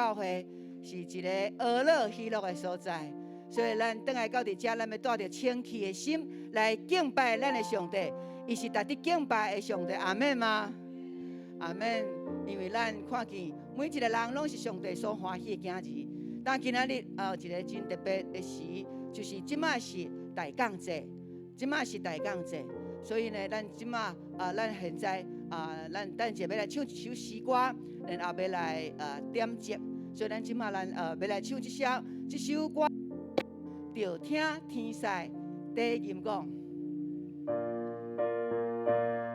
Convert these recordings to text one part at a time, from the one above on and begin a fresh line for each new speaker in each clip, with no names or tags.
教会是一个和乐喜乐的所在，所以咱倒来到伫遮，咱要带着清气的心来敬拜咱的上帝。伊是值得敬拜的上帝，阿们吗？阿们。因为咱看见每一个人拢是上帝所欢喜的囝儿。但今仔日一个真特别的时，就是即马是大港节，即马是大港节，所以呢，咱即马咱现在咱等下要来唱一首诗歌，然后要来点节，所以咱即马要来唱这首歌，就听天使在吟讲，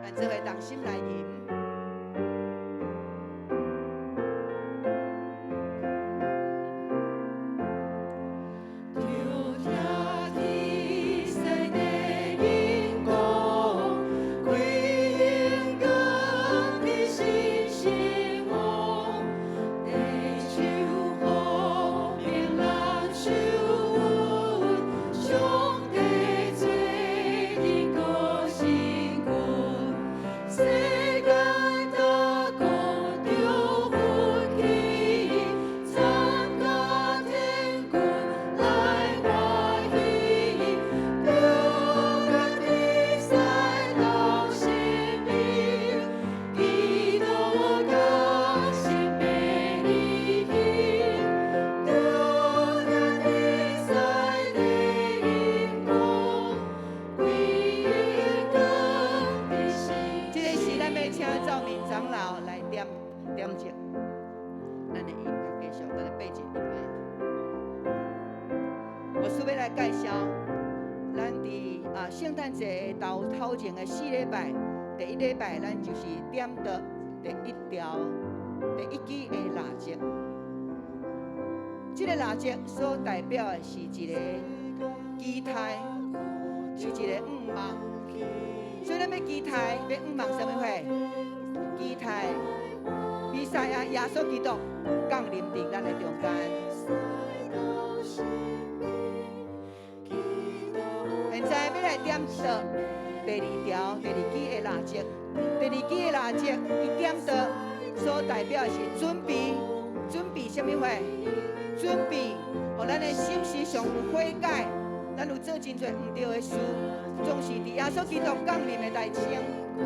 咱做伙同心来吟。介绍，咱伫圣诞节头前的4礼拜，第1礼拜咱就是点到第1条、第1支的蜡烛。这个蜡烛所代表的是一个基台，是一个五芒。所以咱要基台，要五芒什么货？基台，弥赛亚耶稣基督降临伫咱的中间。现在要来点到第2条、第2支的蜡烛。第2支的蜡烛，伊点到所代表的是准备什么货？准备，互咱的心思上有悔改，咱有做真侪唔对的事，总是伫耶稣基督降临的内前，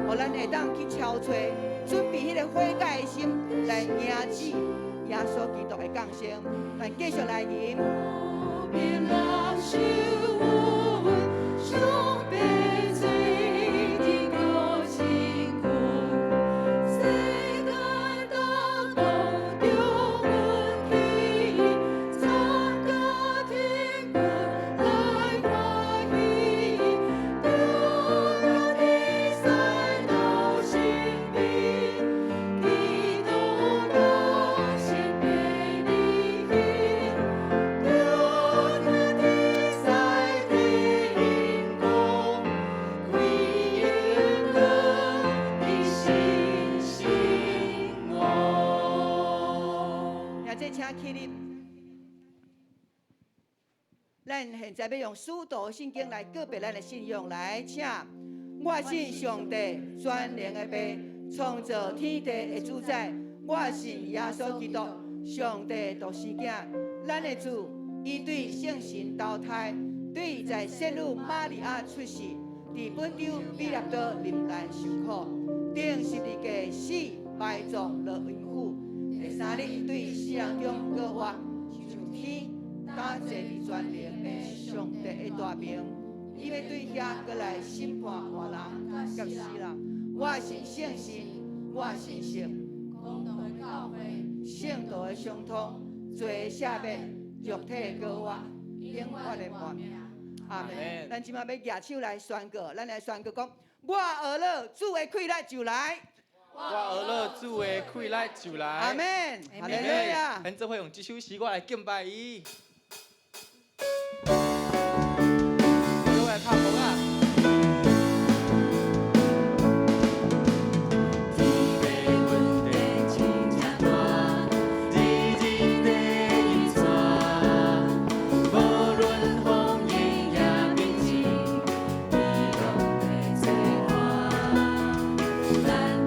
互咱会当去敲找，准备迄个悔改的心来迎接耶稣基督的降生。咱继续来吟。咱现在要用使徒圣经来告别咱的信仰，来请我信上帝全能的父，创造天地的主宰。我信耶稣基督，上帝独生子，咱的主，伊对圣神投胎，对在圣女玛利亚出世，伫本州比勒多临难受苦，顶十字架死，埋葬落阴府。第3日对死人中搁活，上天。感谢你全能的上帝的大名，伊要对遐过来审判活人甲死人。我是圣神，我是圣，共同的教会，圣道的相通，罪赦免，肉体的高活，永远的活命。阿门。咱即马要举手来宣告，咱来宣告讲：我儿乐，主的快来就来。
我儿乐，主的快来就来。
阿门。哈利路亚。
咱做伙用这首诗歌来敬拜伊。各位拍鼓啊！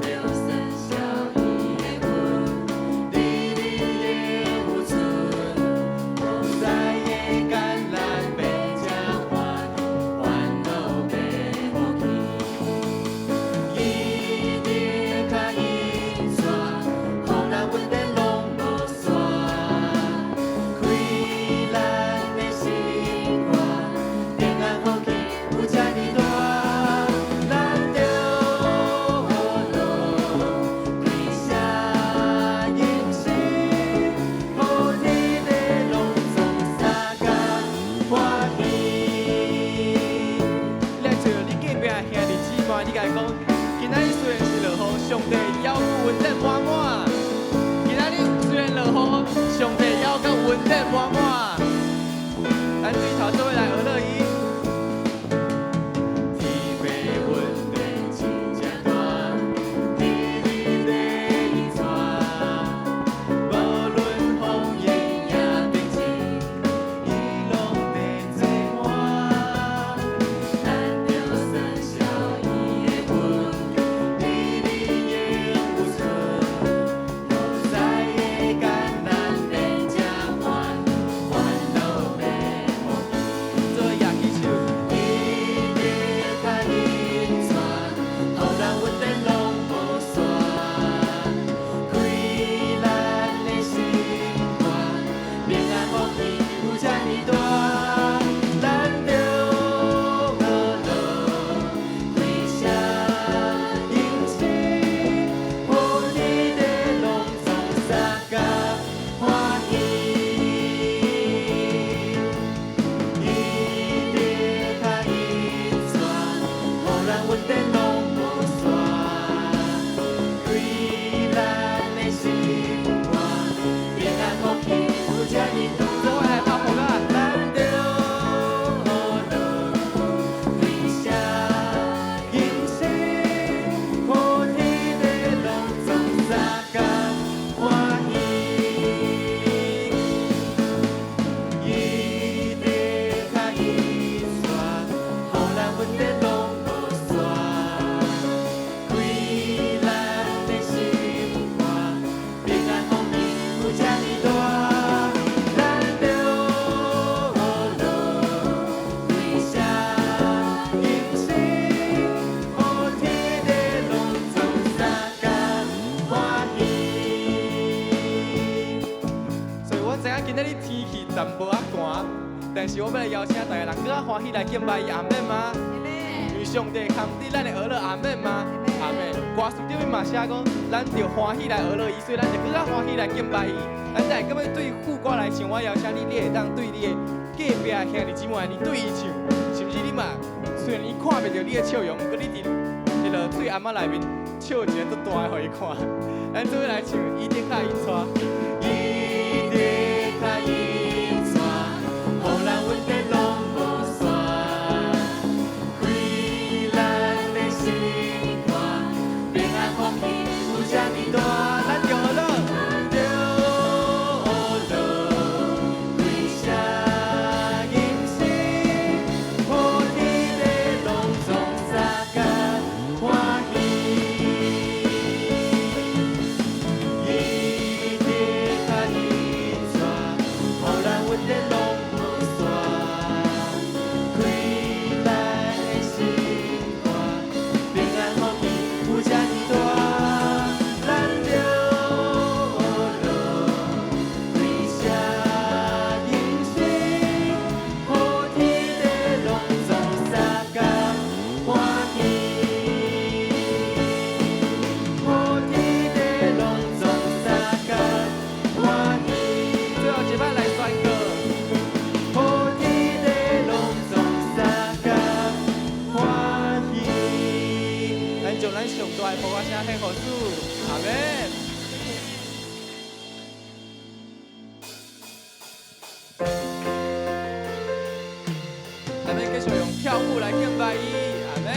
流神小伊的魂，你的耶。
满满，咱对头做伙来俄乐伊。天马稳定真正大，天地地伊带，无论风雨也平静，伊拢在做我。咱着善笑伊的魂，日日永不存。好在的艰难变正欢，烦恼变无依。做夜起手，伊日较阴泉，好人稳定拢无散。开咱的心愿，平安福气有遮尼大，咱着学落归社用心，好天地拢总相共欢喜。伊日较阴泉，好人稳定拢无散。开咱的心愿，平安福气有遮尼大。做伙来拍鼓啊！咱着学落归社用心，好天地拢总相共欢喜。伊日较阴泉，好人稳定拢无散。开咱的心愿，平安福气有遮尼大。咱着学落归社用心，好天地拢总相共欢喜。所以我知影今仔日天气淡薄仔寒，但是我要来邀请大家人更较欢喜来敬拜伊，阿免吗？因为上帝康伫咱的俄乐，阿免吗？阿免。歌词顶面嘛写讲，咱着欢喜来俄乐伊，所以咱就更较欢喜来敬拜伊。咱再咁要对副歌来唱，我邀请你，你会当对你的隔壁的兄弟姊妹，你对伊唱，是不是你嘛？虽然伊看袂到你的笑容，不过你伫迄个嘴暗仔内面笑一个足大的，互伊看。咱做伙来唱，伊日较阴泉，伊日较阴泉，好人稳定拢无散。开咱的心愿，平安福气有遮尼大，咱着学落，着学落归社用心，好天地拢总相共欢喜。伊日较阴泉，好人稳定拢无散。开咱的心愿，平安福气有遮尼大，咱着学落归社用心，好天地拢总相共欢喜。好天地拢总相共欢喜。最后一摆来选歌。好天地拢总相共欢喜。咱将咱上大的普歌声献给主，阿免。咱们继续用跳舞来敬拜伊，阿免。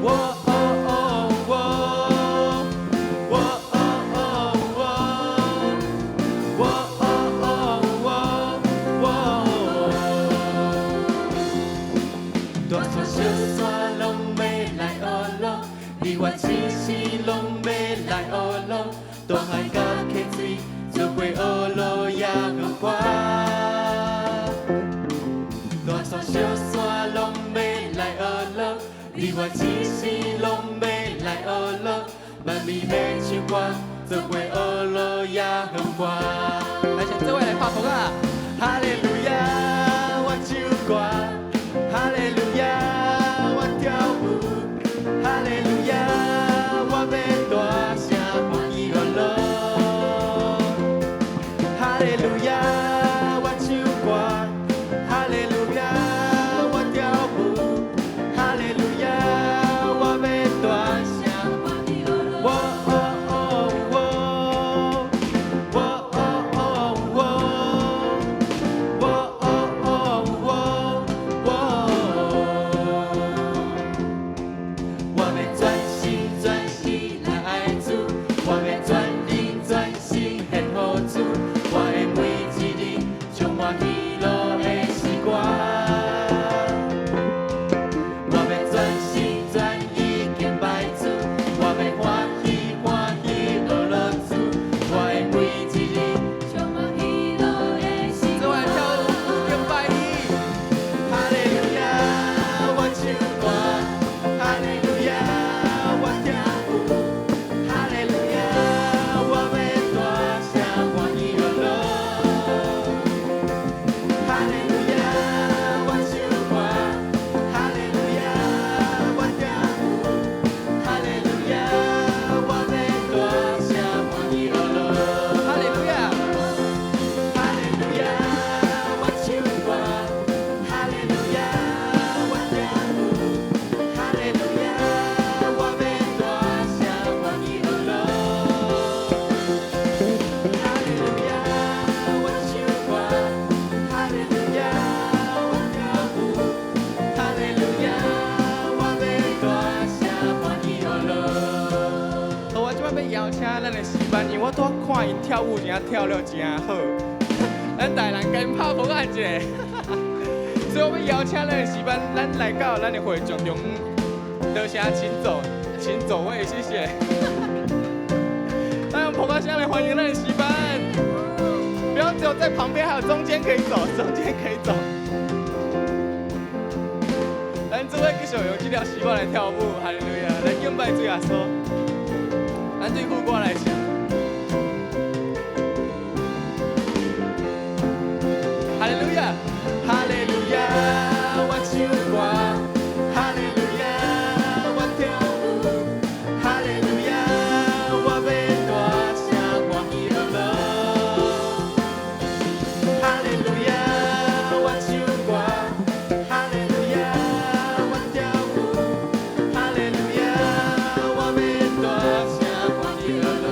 我哦哦我，我哦哦我，我哦哦我，大山小山拢要来学咯，离我城市拢要来学咯，大海甲溪水做伙学咯也好看。大山小山拢要来学咯，离我城市拢要来学咯，万味要唱歌，做伙学咯也好看。来，先做伙来拍鼓啊！哈利路亚，我唱歌；哈利路亚，我跳舞；哈利路亚，我要大声欢喜乐乐。哈利路亚，我唱歌；哈利路亚，我跳舞；哈利路亚，我要大声
看因跳舞，真跳了真好。咱大人甲因拍鼓仔一下。所以我们邀请咱的诗班，咱来到咱的会场中，多谢请走位，谢谢。咱用捧花香来欢迎咱的诗班，不要只有在旁边，还有中间可以走，中间可以走。咱这位继续用这条诗歌来跳舞，哈利路亚，来敬拜主耶稣。咱对副歌来唱。哈利路亚，哈利路亚，我唱歌，哈利路亚，我跳舞，哈利路亚，我要大声欢喜乐乐，哈利路亚，我唱歌，哈利路亚，我跳舞，哈利路亚，我要大声欢喜乐乐，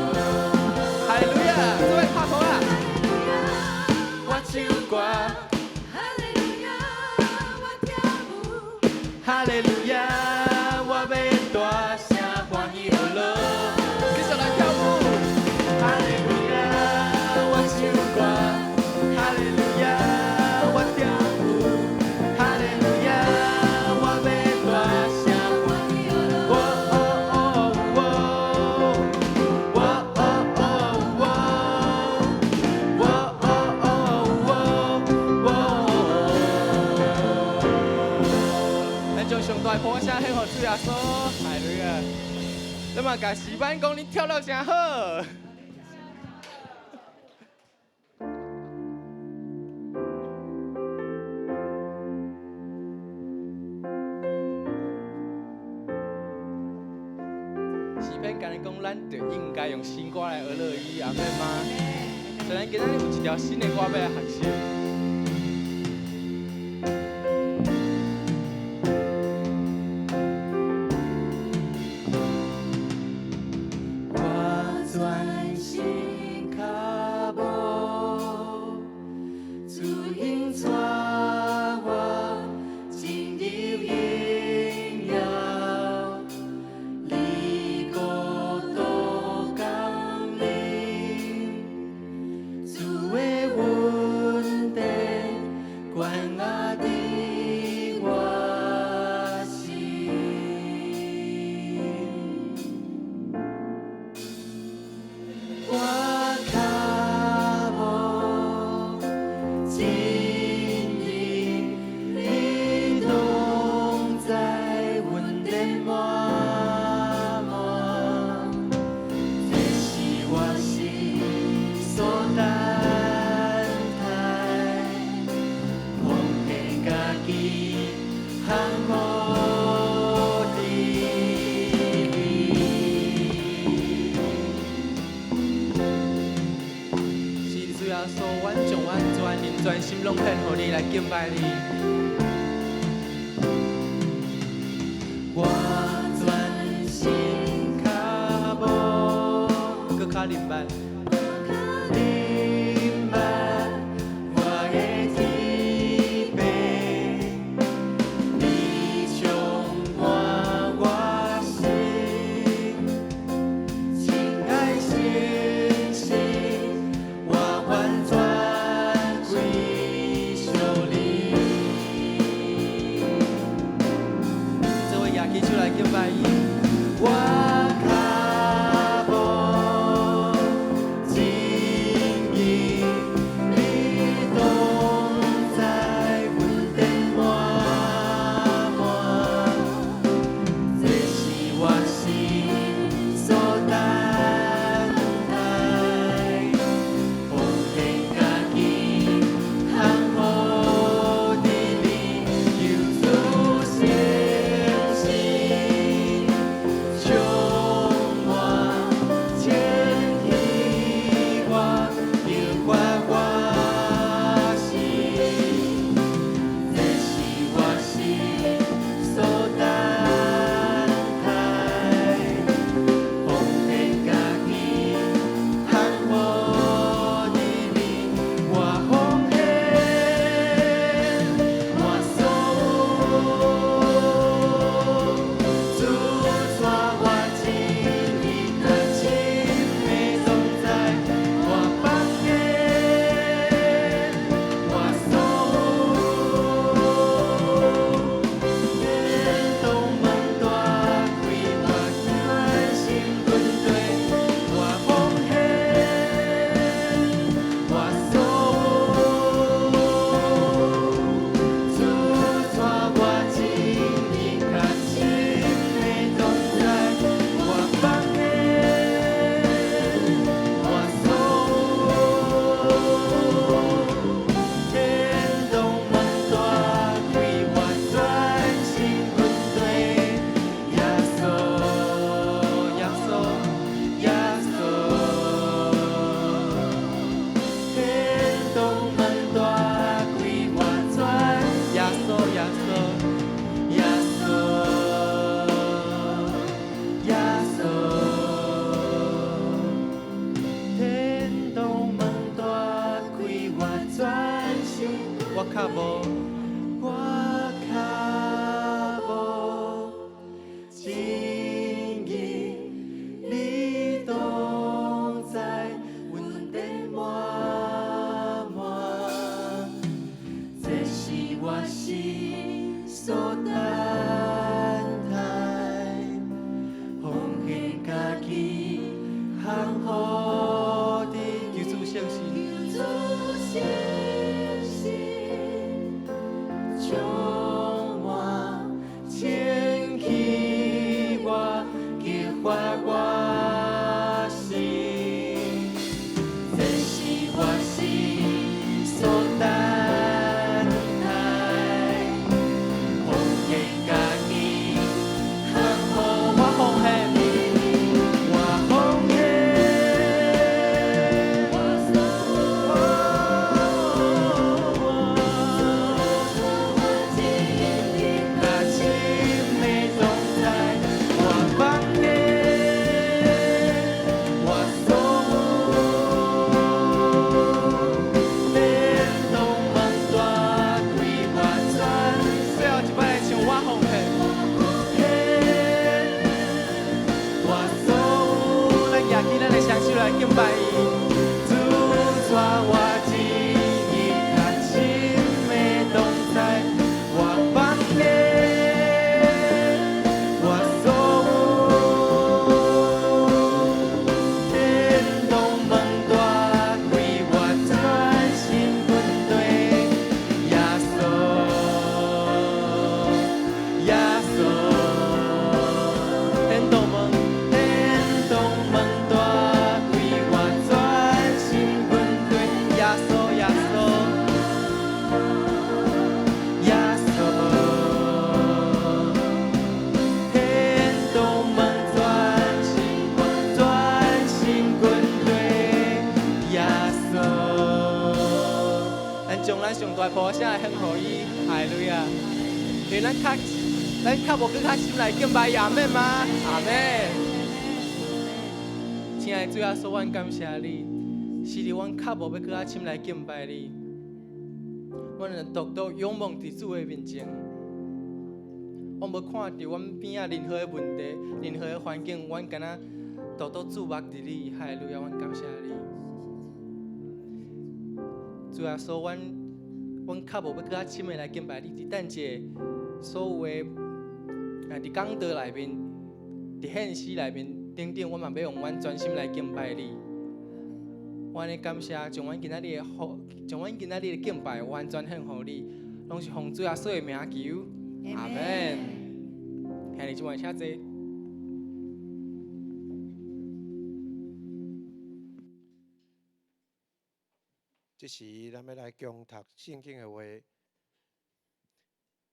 哈利路亚，这位拍鼓啦，我唱歌。哈利路亚，我要大声欢喜乐乐，继续来跳舞。哈利路亚，我唱歌。哈利路亚，我跳舞。哈利路亚，我要大声欢喜乐乐。哦哦哦哦，哦哦哦哦，哦哦哦哦。咱将上大的鼓声献给主耶稣，哈利路亚！咱嘛甲诗班讲，你跳了真好。诗班甲你讲，咱就应该用新歌来娱乐伊，阿妹吗？所以咱今仔日有一条新的歌要来学习。全心拢献予你来敬拜你。我全心脚步，搁较灵慢。敬拜伊。主带我进伊较深的同在，我放下我所有，天动门大开，我专心跟对耶稣，耶稣。天动门，天动门大开，我专心跟对耶稣，耶稣，耶稣。天动门专心跟对耶稣。咱将咱上大步声来献互伊，哈利路亚。因为咱较无搁较心来敬拜阿妹吗？阿妹。亲爱的主耶稣，阮感谢你，是伫阮较无要搁较心来敬拜你，阮独独仰望伫主的面前。我无看到阮边仔任何的问题、任何的环境，阮敢若独独注目伫你，哈利路亚，阮感谢你。主耶稣，阮较无要搁较深的来敬拜你，伫等一个所有的伫讲道内面、伫献诗内面等等，我嘛要用阮专心来敬拜你。我安尼感谢，将阮今仔日的敬拜完全献互你，拢是奉主耶稣的名求，阿门。兄弟姊妹，请坐。
这时，咱要来共读圣经的话，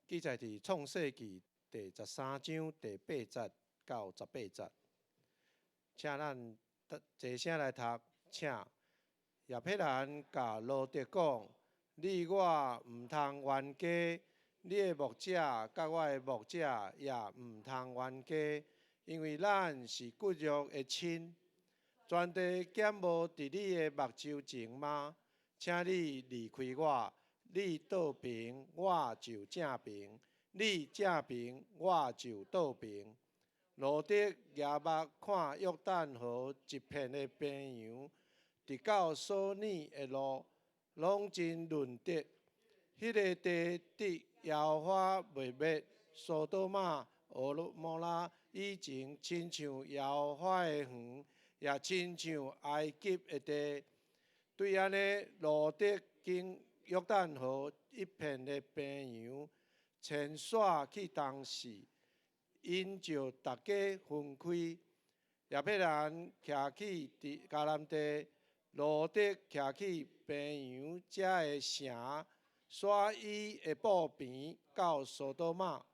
记载伫创世纪第13章第8节到18节。请咱坐声来读，请亚伯兰甲罗德讲：你我毋通冤家，你的牧者甲我的牧者也毋通冤家，因为咱是骨肉的亲。全地减无伫你的目睭前吗？请你离开我，你倒平，我就正平；你正平，我就倒平。罗德夜目看约旦河一片的平洋，直到所念的路，拢真润泽。迄个地得耶和华未灭，索多玛、俄摩拉以前亲像耶和华的园，也亲像埃及的地。对安尼，罗德经约旦河一片的平洋，前线去东市，因就大家分开。亚伯兰徛起伫迦南地，罗德徛起平洋遮的城，刷伊的布边到索多玛。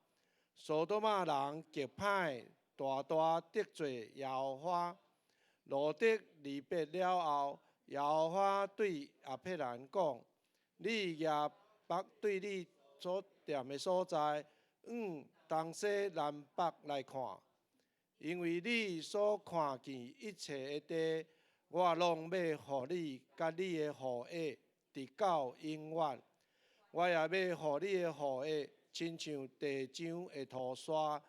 索多玛人极歹，大大得罪耶和华。罗德离别了后，耶和华对亚伯兰讲：你夜北对你所踮的所在，往东西南北来看，因为你所看见一切的地，我拢要互你甲你的后裔，直到永远。我也要互你的后裔，亲像地上的土沙。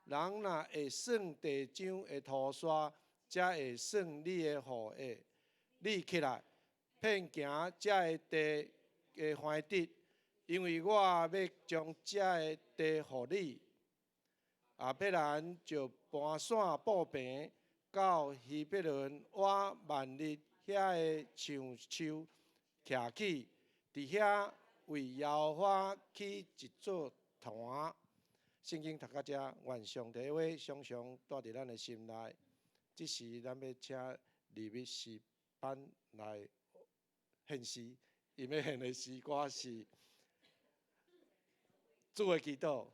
人若会算地上的土沙，才会算你的后裔。你起来，遍行这个地的番地，因为我要将这个地互你。亚伯兰就搬线布平到希伯伦瓦万日遐的橡树徛起，伫遐为耶和华起一座坛。圣经读到这，愿上帝的话常常带伫咱的心内。这时，咱要请利未诗班来献诗，伊要献的诗歌是主的祈祷。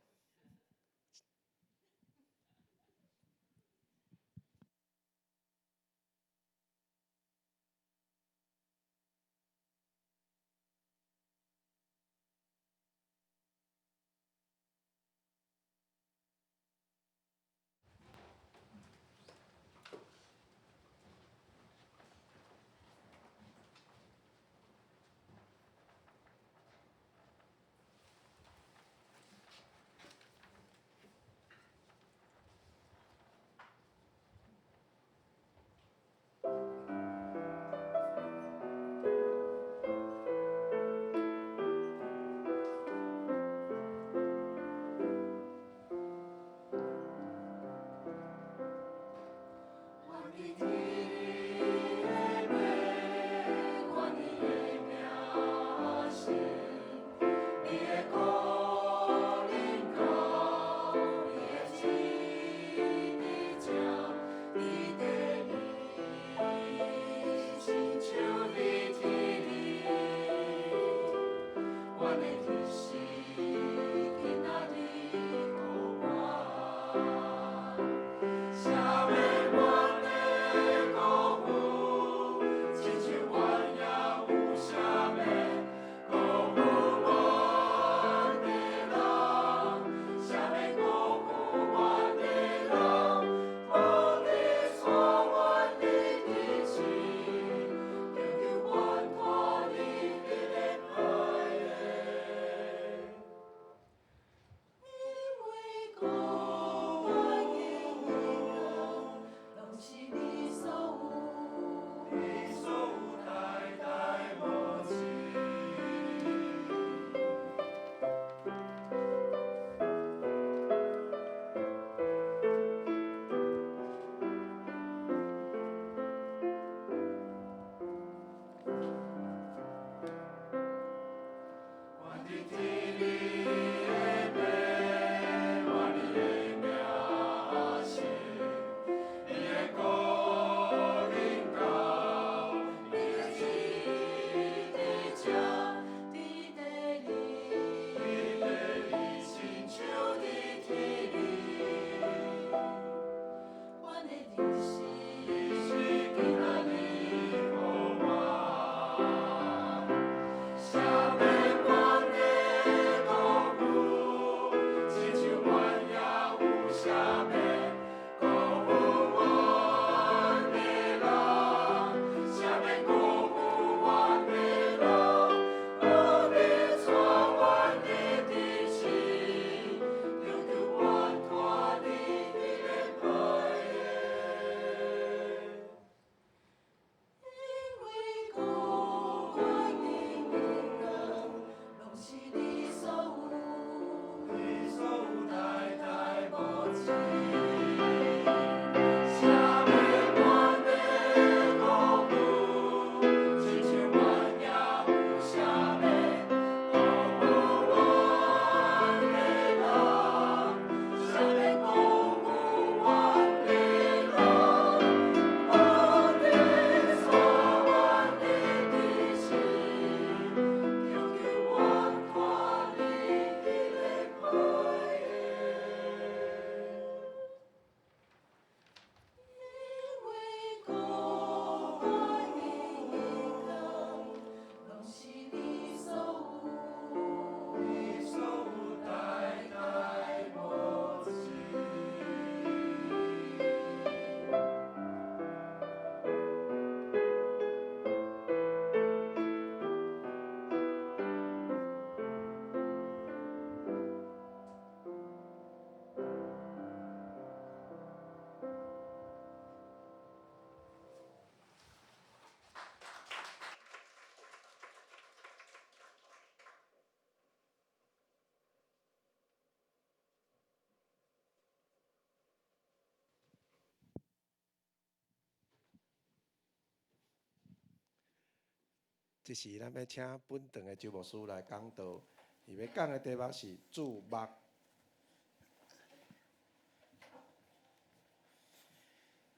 这时咱要请本堂的周牧师来讲道，伊要讲的题目是注目。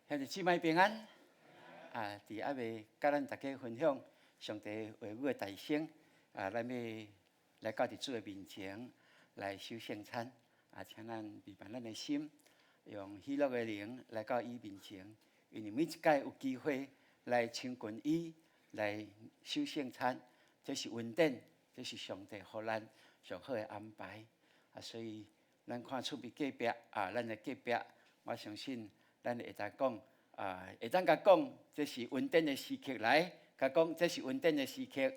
兄弟姊妹平安！伫暗暝，甲咱大家分享上帝话语的大声。咱要来到伫主的面前来守圣餐。请咱备办咱的心，用喜乐的灵来到伊面前，因为每一届有机会来亲近伊。来守圣餐，这是恩典，这是上帝予咱上好的安排。所以咱看厝边隔壁咱的隔壁，我相信咱会当讲会当甲讲，这是恩典的时刻来，甲讲这是恩典的时刻。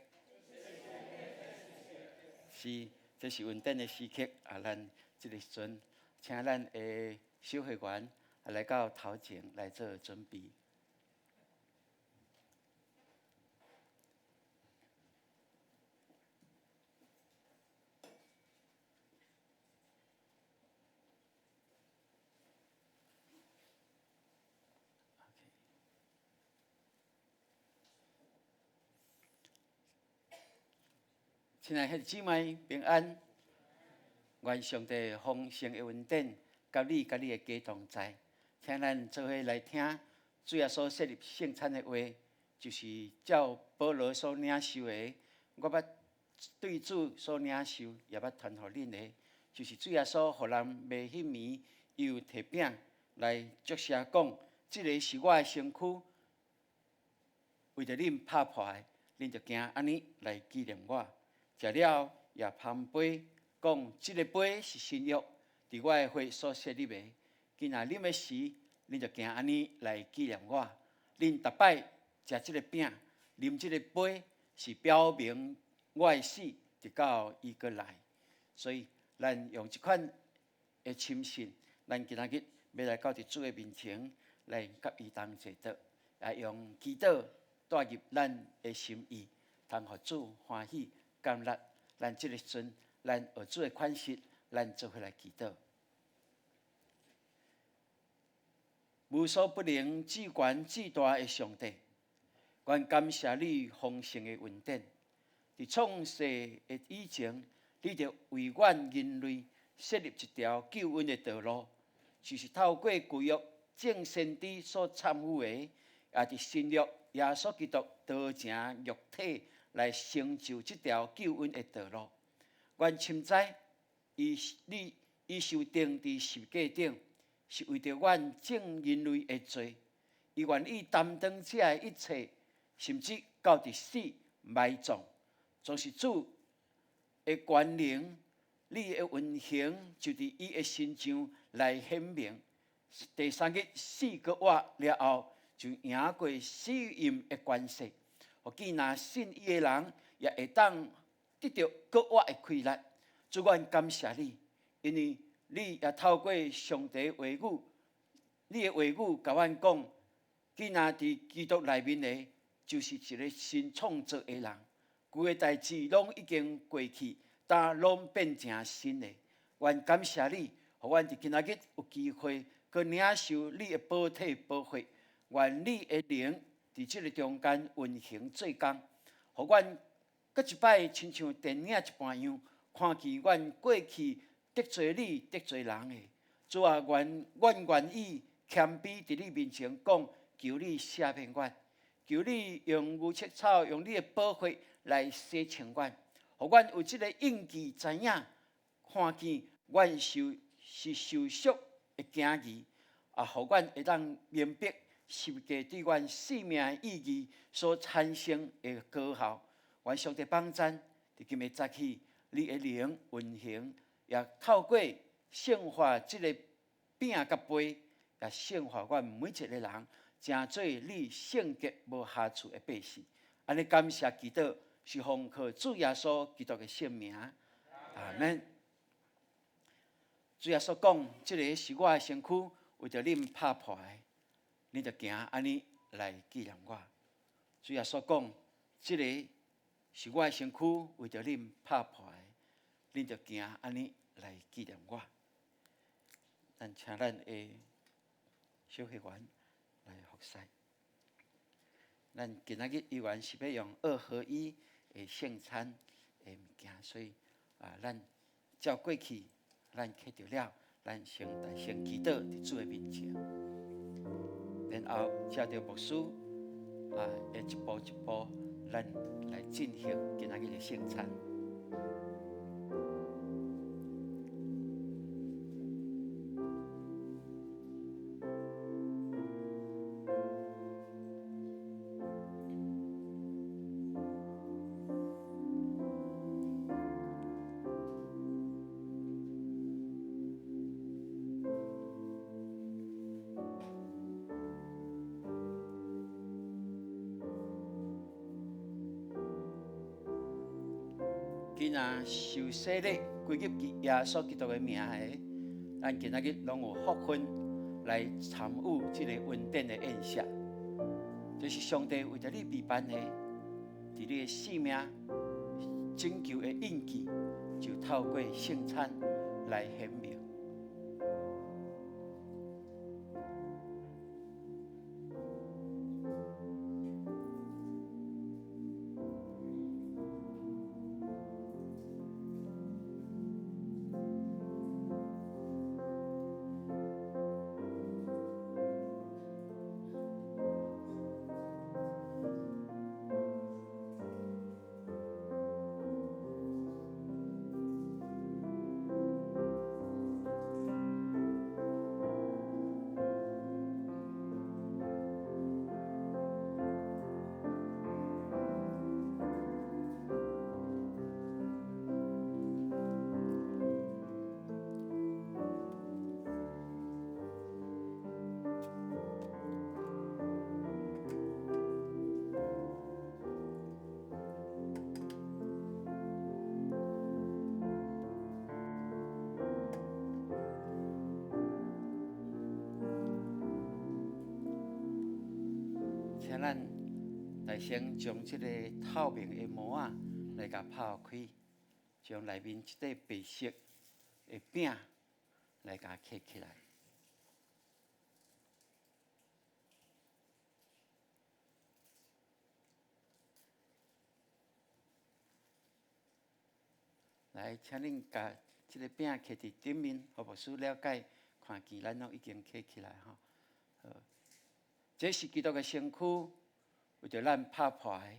是，这是恩典的时刻咱这个时阵，请咱的小会员来到头前来做准备。亲爱的姊妹平安，愿上帝丰盛的恩典，甲你甲你的家同在。请咱做伙来听主耶稣设立圣餐的话，就是照保罗所领受的，我捌对主所领受，也捌传互恁的，就是主耶稣互人袂迄暝，又摕饼来祝谢讲，即个是我的身躯，为着恁拍破的，恁就行安尼来纪念我。食了也捧杯，讲即个杯是新约，伫我的血所设立的。今仔啉的时，恁就行安尼来纪念我。恁逐摆食即个饼，啉即个杯，是表明我的死，直到伊过来。所以，咱用即款的深信，咱今仔日要来到伫主的面前，来甲伊同坐倒，来用祈祷带入咱的心意，通互主欢喜。感恩，咱即个时阵，咱学主的款式，咱做伙来祈祷。无所不能、至悬至大的上帝，愿感谢你丰盛的恩典。伫创世的以前，你就为阮人类设立一条救恩的道路，就是透过旧约众先知所参与的，也伫新约耶稣基督道成肉体。来成就这条救恩的道路。愿深知，伊受钉伫十架顶，是为着阮众人类的罪。伊愿意担当这的一切，甚至到伫死埋葬，总是主的权能，你的运行就伫伊的身上来显明。第三日死过活了后，就赢过死荫的关系。互见若信伊的人，也会当得到国活的快乐。主，愿感谢你，因为你也透过上帝的话语，你的话语甲阮讲，见若伫基督内面的，就是一个新创造的人。旧的代志拢已经过去，但拢变成新的。愿感谢你，互阮伫今仔日有机会，去领受你的宝体宝血。愿你的灵。伫即个中间运行做工，互阮搁一摆亲像电影一般样，看见阮过去得罪你、得罪人的。主啊，阮愿意谦卑伫你面前讲，求你赦免阮，求你用牛切草，用你的宝血来洗清阮，互阮有即个印记知影，看见阮是受赎的行义，互阮会当明白。十架对阮生命的意义所产生的果效，愿上帝帮咱，伫今日早起，你的灵运行，也透过圣化即个饼甲杯，也圣化阮每一个人，成做你圣洁无瑕疵的百姓。安尼感谢祈祷，是奉靠主耶稣基督的圣名，阿门。主耶稣讲，即个是我的身躯，为着恁拍破的。你就行安尼来纪念我。主耶稣讲，即个是我的身躯，为着恁拍破的，你就行安尼来纪念我。咱请咱的小会员来服侍。咱今仔日依然是要用2合1的圣餐的物件，所以咱照过去，咱摕着了，咱先祈祷伫主的面前。然后照着牧师一步一步，咱来进行今仔日的圣餐。今仔受洗礼归入耶稣基督的名的，咱今仔日拢有福分来参与这个恩典的宴席。这是上帝为着你备办的，伫你的生命拯救的印记，就透过圣餐来显明。请咱大先将即个透明的膜啊来甲泡开，将内面即块白色的饼来甲刻起来。来，请恁甲即个饼刻伫顶面，互牧师了解，看见咱拢已经刻起来吼。这是基督的身躯，为着咱拍破的，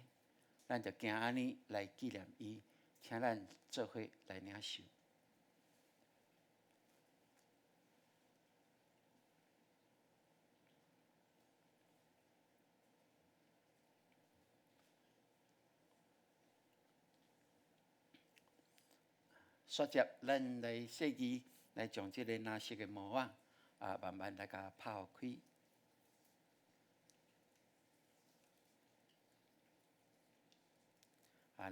咱就行安尼来纪念伊，请咱做伙来领受。接着，咱来设计，来将即个蓝色的膜慢慢来甲泡开。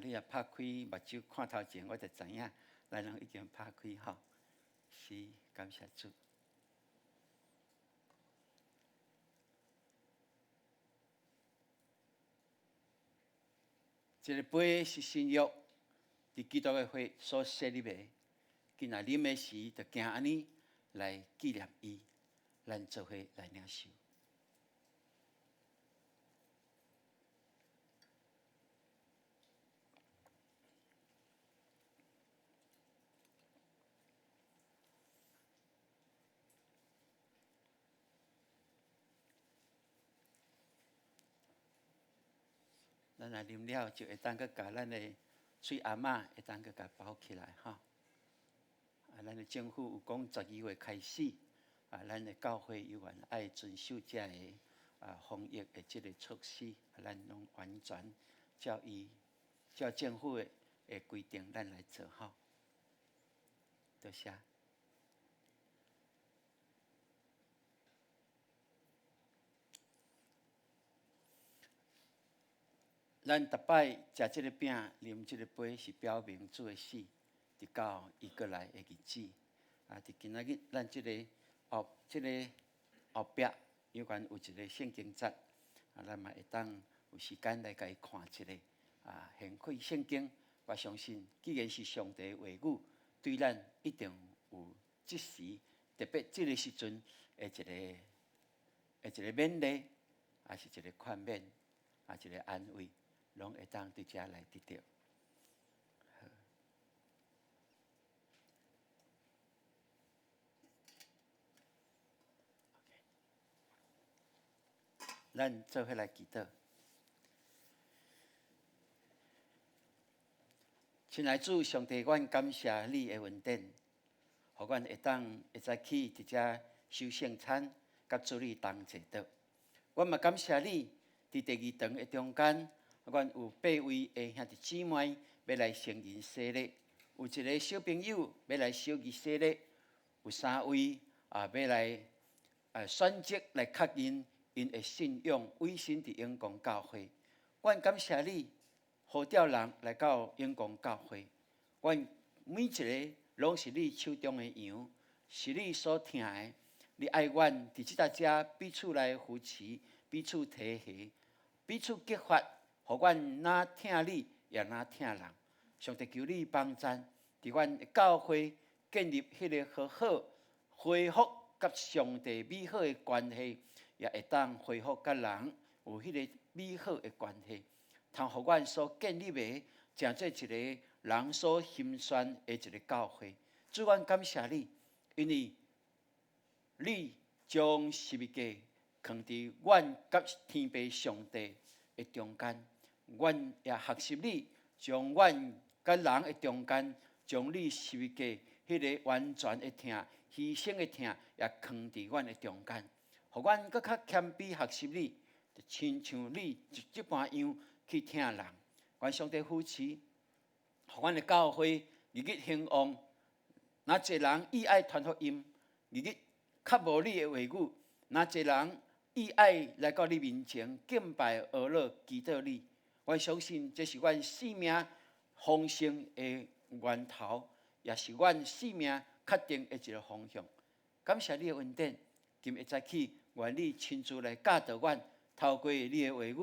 你若拍开目睭看头前，我就知影，咱拢已经拍开吼。是，感谢主。这个杯是新约，伫基督的血所设立的。今仔啉的时，就行安尼来纪念伊，咱做伙来领受。咱若啉了，就会当去甲咱的水阿嬷会当去甲包起来吼。咱的政府有讲12月开始，咱的教会有缘爱遵守这个防疫的这个措施，咱拢完全照政府的规定，咱来做吼。多谢。咱逐摆食即个饼、啉即个杯，是表明主的死，直到伊过来的日子。伫今仔日，咱即个后壁有关有一个圣经节，咱嘛会当有时间来甲伊看一下。献开圣经，我相信，既然是上帝的话语，对咱一定有即时，特别即个时阵的一个勉励，也是一个宽勉，一个安慰。拢会当伫遮来得到。咱做伙来祈祷。亲爱主上帝，阮感谢你的恩典，互阮会早起伫遮守圣餐，甲主你同坐倒。阮嘛感谢你，伫第二堂的中间。阮有8位的兄弟姊妹要来承认洗礼，有一个小朋友要来小儿洗礼，有3位要来选择来确认因的信仰委身伫永光教会。阮感谢你，呼召人来到永光教会。阮每一个拢是你手中的羊，是你所疼的。你爱阮伫即搭遮彼此来扶持，彼此提携，彼此激发。互阮哪疼你，也哪疼人。上帝求你帮助，伫阮教会建立迄个好好恢复甲上帝美好的关系，也会当恢复甲人有迄个美好的关系，通互阮所建立的，成做一个人所欣赏的一个教会。主，阮感谢你，因为你将十字架放伫阮甲天父上帝的中间。阮也学习你，将阮甲人的中间，将你十字架迄个完全的疼、牺牲的疼，也放伫阮的中间，互阮搁较谦卑学习你，就亲像你即般样去疼人。阮上帝扶持，互阮的教会日日兴旺。哪一人意爱传福音，日日较无你的话语，哪一人意爱来到你面前敬拜、学乐、祈祷你。我相信这是阮生命丰盛的源头，也是阮生命确定的一个方向。感谢你的恩典，今日早起，愿你亲自来教导阮，透过你的话语，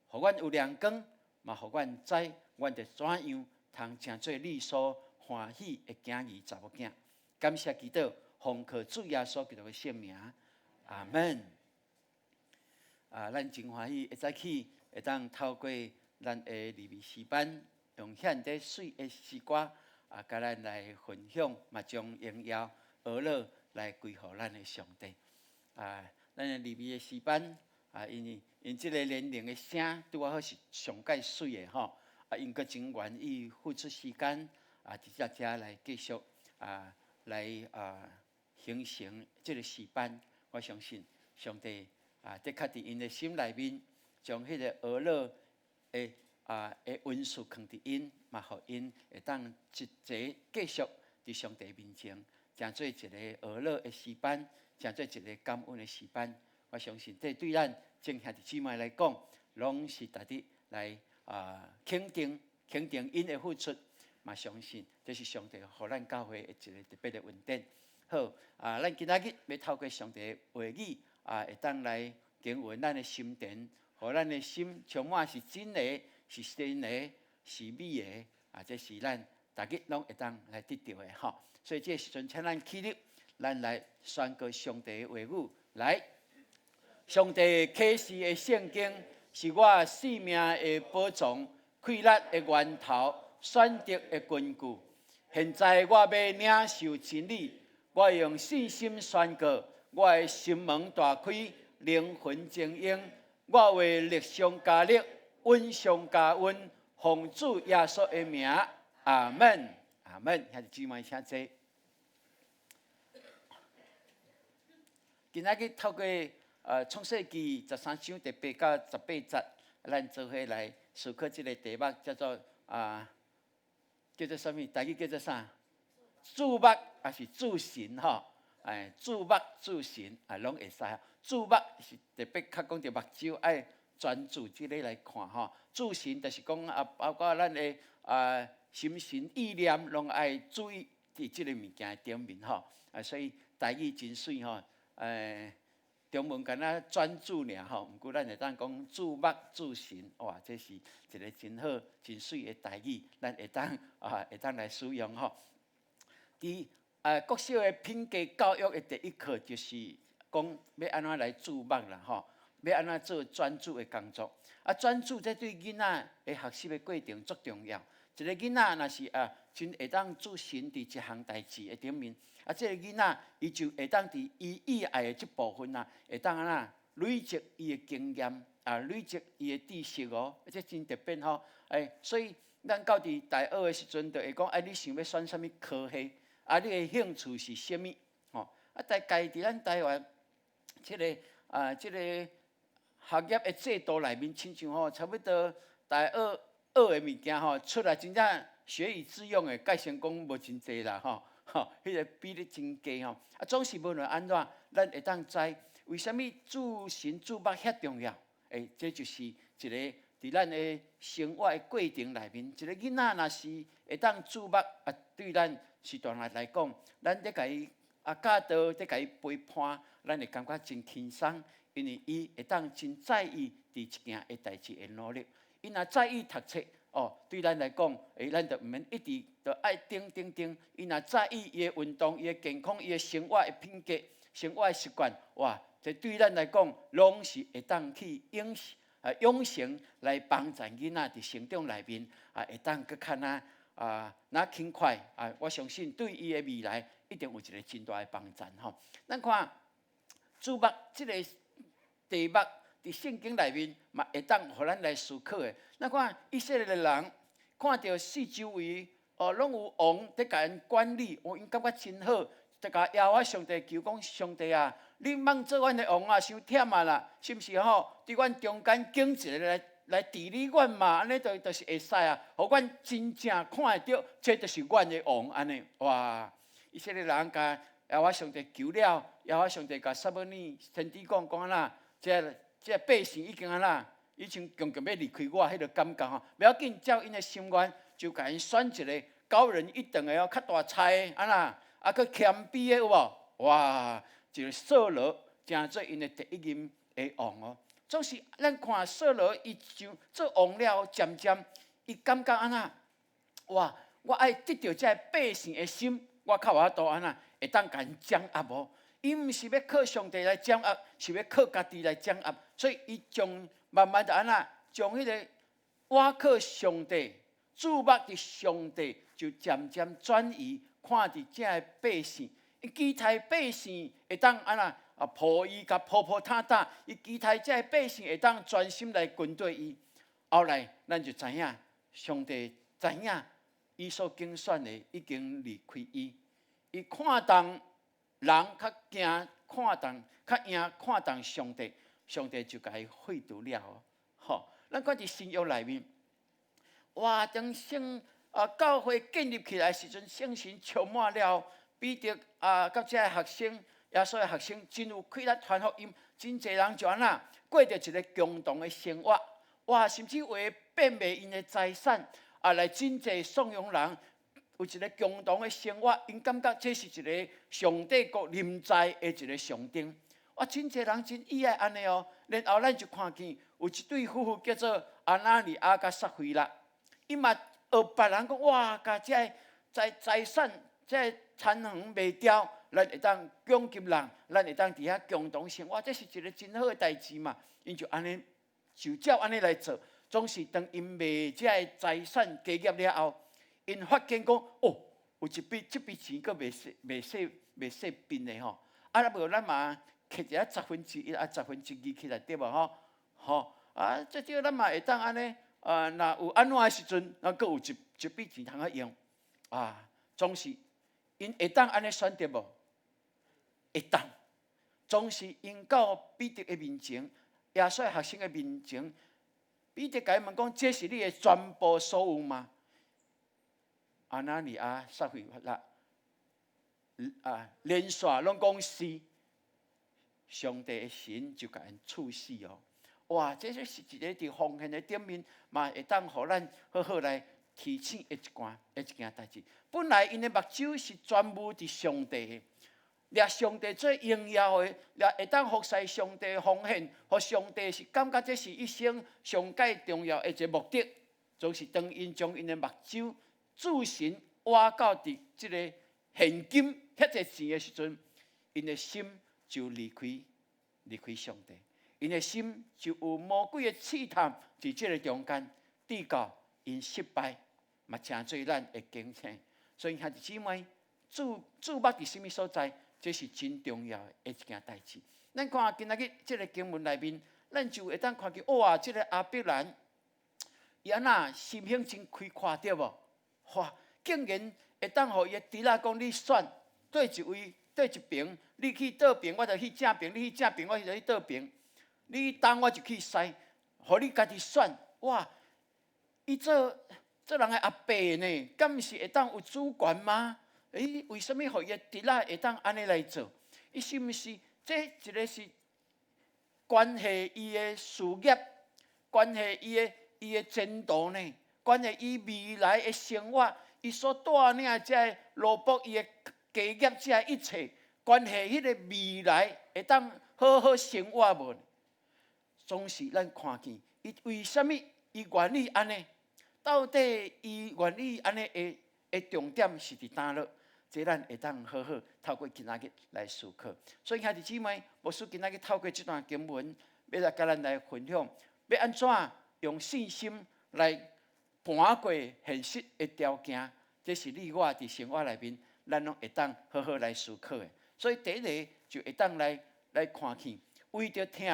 互阮有亮光，嘛互阮知，阮着怎样通成做你所欢喜的囝儿查某囝。感谢祈祷，奉靠主耶稣基督的圣名，阿门。咱真欢喜，会早起会当透过咱的利未诗班，用献得水的诗歌，甲咱来分享，嘛将荣耀、乐乐来归乎咱的上帝。咱的利未的诗班，因即个年龄的声，拄啊好是上界水的吼。因阁真愿意付出时间，伫遮来继续来形成即个诗班。我相信上帝的确伫因的心内面，将迄个俄乐的温素放伫因，嘛，互因会当一齐继续伫上帝面前，成做一个俄乐的诗班，成做一个感恩的诗班。我相信这对咱正兄弟姊妹来讲，拢是值得来肯定因的付出，嘛相信这是上帝互咱教会的一个特别的恩典。好，咱今仔日要透过上帝的话语，会当来经营咱的心田，互咱的心充满是真的、是善的、是美的，这是咱逐日拢会当来得到的吼。所以这时阵，请咱起立，咱来宣告上帝的话语。来，上帝启示的圣经是我生命的宝藏，快乐的源头，选择的根据。现在我要领受真理，我用信心宣告，我的心门大开，灵魂精英，我为力上加力，温上加温，奉主耶稣的名，阿门，阿门。兄弟姊妹，请坐。今仔日透过创世纪13章第8到18节，咱做伙来思考这个题目，叫做叫做什么？台语叫做啥？注目还是注神吼？注目注神拢会使。注目是特别较讲着目睭爱专注这个来看吼。注神就是讲包括咱的心神意念拢爱注意伫这个物件顶面吼。所以台语真水吼。中文敢若专注尔吼，毋过咱会当讲注目注神，哇，这是一个真好、真水的台语，咱会当来使用吼。伫国小的品格教育的第一课就是讲要安怎来注目啦吼，要安怎做专注的工作。专注这对囡仔的学习的过程足重要。一个囡仔若是真会当注神伫一项代志的顶面。这个囡仔，伊就会当伫伊以爱的这部分会当安那累积伊的经验，累积伊的知识哦，这真特别吼。所以咱到伫大学的时阵，就会讲，你想要选什么科系？你的兴趣是什么？吼，大概伫咱台湾这个学业的制度内面，亲像吼，差不多大学学的物件吼，出来真正学以致用的，改成讲无真济啦吼。迄个比例真低吼，总是无论安怎，咱会当知为虾米注神注目遐重要？这就是一个伫咱的生活的过程内面，一个囡仔若是会当注目对咱时段来讲，咱得甲伊教导，得甲伊陪伴，咱会感觉真轻松，因为伊会当真在意伫一件的代志的努力。伊若在意读册。对咱来讲，咱就毋免一直就爱盯。伊若在意伊的运动、伊的健康、伊的生活的品格、生活的习惯，哇，这对咱来讲，拢是会当去养成来帮助囡仔伫成长内面，会当搁较那轻快我相信对伊的未来一定有一个真大的帮助吼。咱看注目这个题目。伫圣经内面，嘛会当互咱来思考的。咱看以色列的人看到四周围拢有王在甲因管理，因感觉真好，就甲耶和华上帝求讲：上帝啊，你莫做阮的王伤忝啦，是毋是吼？伫阮中间拣一个来治理阮嘛，安尼就是会使互阮真正看会到，这就是阮的王安尼。哇！以色列人甲耶和华上帝求了，耶和华上帝甲撒母耳先知讲安那这百姓已经安那，已经强要离开我，迄个感觉吼，不要紧，照因的心愿，就甲因选一个高人一等的较大菜的安那，佮谦卑的有无？哇，一个扫罗成做因的第一任的王哦。总是咱看扫罗，伊就做王了，渐渐伊感觉安那，哇！我爱得到这百姓的心，我靠我多安那会当甲因掌握无？伊毋是要靠上帝来掌握，是要靠家己来掌握。所以伊将慢慢的安那，将迄个我靠上帝，注目伫上帝，就渐渐转移看伫这个百姓。伊期待百姓会当安那抱伊甲抱抱搭搭，伊期待这个百姓会当专心来跟对伊。后来咱就知影，上帝知影。伊所竞选的已经离开伊，伊看重人较惊，看重较赢看重上帝，上帝就甲伊废除了。吼，咱看伫新约内面，哇，当教会建立起来时阵，圣神充满了，彼得甲这个学生，耶稣的学生真有气力传福音，真侪人就安那过着一个共同的生活，哇，甚至为变卖因的财产。来真济颂扬人有一个共同的生活，因感觉这是一个上帝国临在的一个象征。真济人真意爱安尼哦。然后咱就看见有一对夫妇叫做阿拿尼亚甲撒菲拉，伊嘛学别人讲哇，甲这财产这产能卖掉，咱会当供给人，咱会当伫遐共同生活，这是一个真好的代志嘛。因就安尼就照安尼来做。总是当因卖这个财产家业了后，因发现讲哦，有这笔钱佫袂细变的吼。无咱嘛摕一下1/101/2起来对无吼？这叫咱嘛会当安尼若有安怎的时阵，佫有一笔钱通用总是因会当安尼选择无？会当，总是因到彼得的面前，耶稣的学生的面前。彼得甲伊问讲：“这是你的全部所有吗？”阿拿尼亚、撒菲拉连续拢讲是。上帝的神就甲因处死哦！哇，这就是一个伫奉献的顶面，嘛会当互咱好好来提醒一件代志。本来因的目睭是专务伫上帝的。掠上帝最荣耀的，掠会当服侍上帝奉献，互上帝是感觉这是一生上界重要的一个目的，就是当因将因的目睭注神挖到伫这个现金遐济钱的时阵，因的心就离开上帝，因的心就有魔鬼的试探伫这个中间，直到因失败，嘛诚做咱的警醒。所以兄弟姊妹，注目伫什么所在？这是真重要的一件代志。咱看今仔日这个经文内面，咱就会当看见哇，这个亚伯兰，伊安那心胸真开阔对无？哇，竟然会当互伊的弟仔讲你选对一位对一边，你去倒边，我就去正边；你去正边，我就去倒边。你东我就去西，互你家己选。哇，伊做人的阿伯呢，敢毋是会当有主权吗？为什么互伊的弟仔会当安尼来做？伊是毋是这一个是关系伊的事业，关系伊的前途呢？关系伊未来的生活，伊所带领这罗卜伊的家业，这一切关系迄个未来会当好好生活无？总是咱看见伊为什么伊愿意安尼？到底伊愿意安尼的重点是伫哪落？这咱会当好好透过今仔日来思考。所以兄弟姊妹，牧师今仔日透过这段经文，要来甲咱来分享，要安怎用信心来盘过现实的条件，这是你我伫生活内面，咱拢会当好好来思考的。所以第一个就会当来看见，为着听，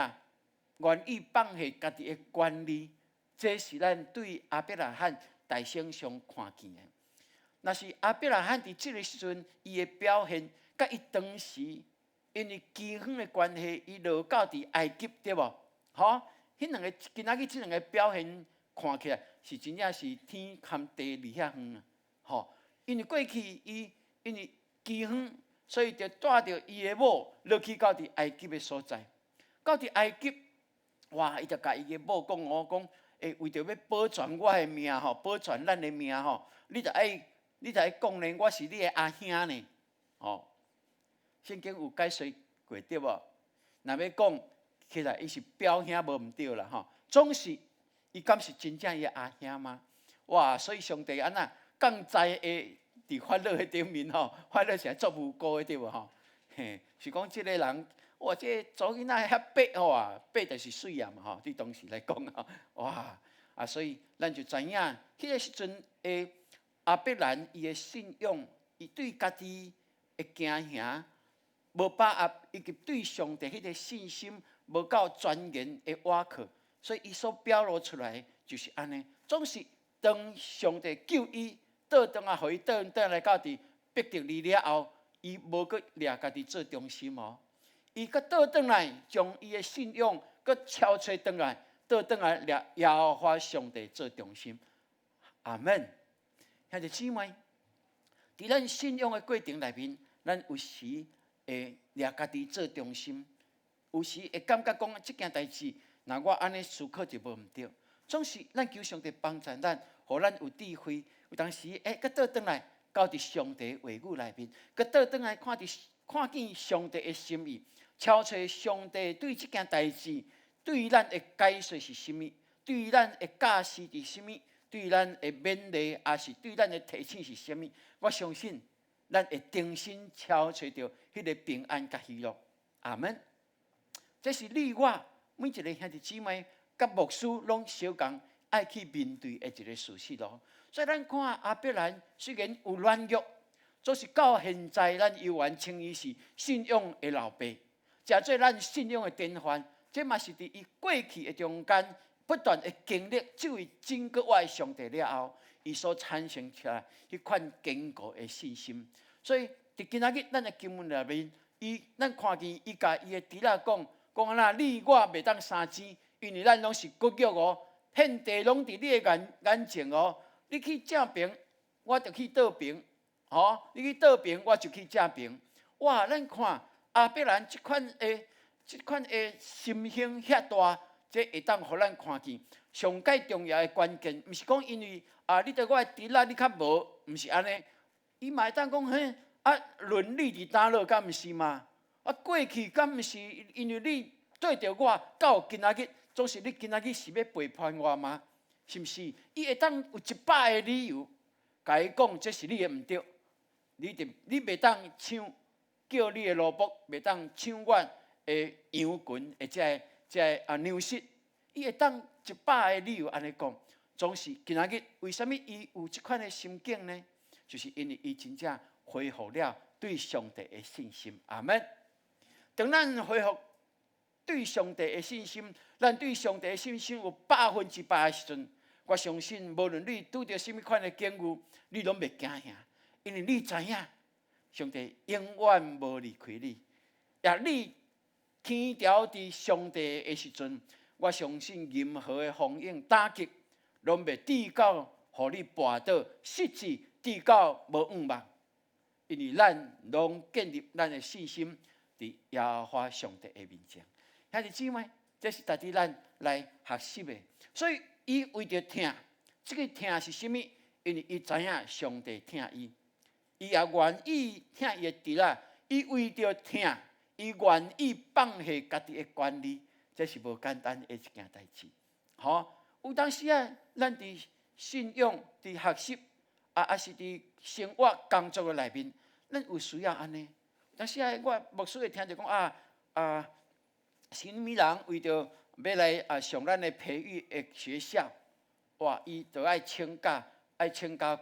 愿意放下家己的权利，这是咱对亚伯拉罕大圣上看见的。若是亚伯拉罕伫即个时阵，伊的表现，甲伊当时因为饥荒的关系，伊落到伫埃及，对无？吼，迄两个今仔日即两个表现看起来是真正是天含地离遐远啊！吼，因为过去伊因为饥荒，所以就带着伊的某落去到伫埃及的所在。到伫埃及，哇！伊就甲伊的某讲我讲，为着要保全我的命吼，保全咱的命吼，你就爱讲呢，我是你的阿兄呢，吼。圣经有解说过对无？若要讲起来，伊是表兄无毋对啦吼，总是伊敢是真正伊阿兄吗？哇！所以上帝安那降灾的伫欢乐的顶面吼，欢乐是作无辜的对无吼？嘿，是讲即个人，哇！即个祖囡仔遐白吼啊，白就是水啊嘛吼，对当时来讲吼，哇！啊，所以咱就知影，迄个时阵诶，亚伯兰伊的信仰，伊对家己的家兄无把握，以及对上帝迄个信心无够全然的瓦靠，所以伊所表露出来就是安尼，总是当上帝救伊倒转啊，互伊倒来到伫逼着你了后，伊无搁掠家己做中心哦，伊搁倒转来将伊的信仰搁超找转来。倒转来掠耶和华上帝做中心，阿门。兄弟姊妹，伫咱信仰的过程内面，咱有时会掠家己做中心，有时会感觉讲即件代志，若我安尼思考就无毋对。总是咱求上帝帮助咱，互咱有智慧。有当时搁倒转来到伫上帝话语内面，搁倒转来看见上帝的心意，超找上帝对即件代志。对于咱的解说是甚物？对于咱的教示是甚物？对于咱的勉励，也是对咱的提醒是甚物？我相信咱会重新超找到迄个平安甲喜乐。阿门。这是你我每一个兄弟姊妹甲牧师拢相共爱去面对的一个事实咯。所以咱看亚伯兰虽然有软弱，总是到现在咱依然称伊是信仰的老爸，诚做咱信仰的典范。这嘛是伫伊过去的中间不断的经历这位真国外上帝了后，伊所产生出来迄款坚固的信心。所以伫今仔日咱的经文内面，咱看见伊甲伊的弟仔讲安那，你我袂当相争，因为咱拢是国脚哦，遍地拢伫你的眼前哦。你去正边，我就去倒边，吼！你去倒边，我就去正边。哇！咱看亚伯兰即款的心胸遐大，这会当互咱看见上界重要的关键，毋是讲因为你对我的弟仔你较无，毋是安尼。伊嘛会当讲嘿，伦理伫哪落，敢毋是嘛？过去敢毋是因为你对着我，到今仔日，总是你今仔日是要背叛我吗？是毋是？伊会当有100个理由，甲伊讲这是你的毋对，你袂当抢，叫你的萝卜袂当抢我的羊群，或者牛舌，伊会当100个理由安尼讲，总是今仔日为什么伊有即款的心境呢？就是因为伊真正恢复了对上帝的信心。阿门。当咱恢复对上帝的信心，咱对上帝的信心有100%的时阵，我相信无论你拄着什么款的境遇，你拢袂惊吓，因为你知影上帝永远无离开你。也你天条伫上帝的时阵，我相信任何的风影打击，拢袂抵到，互你跋倒，失志，抵到无望望。因为咱拢建立咱的信心伫耶和华上帝的面前。兄弟姊妹，这是值得咱来学习的。所以伊为着听，这个听是甚物？因为伊知影上帝听伊，伊也愿意听伊的弟仔。伊为着听，伊愿意放下家己的权利，这是无简单的一件代志。有当时咱伫信仰、伫学习，也是伫生活工作的内面，咱有需要安尼。但是我牧师会听着讲什么人为着要来上咱的培育的学校，哇，伊就爱请假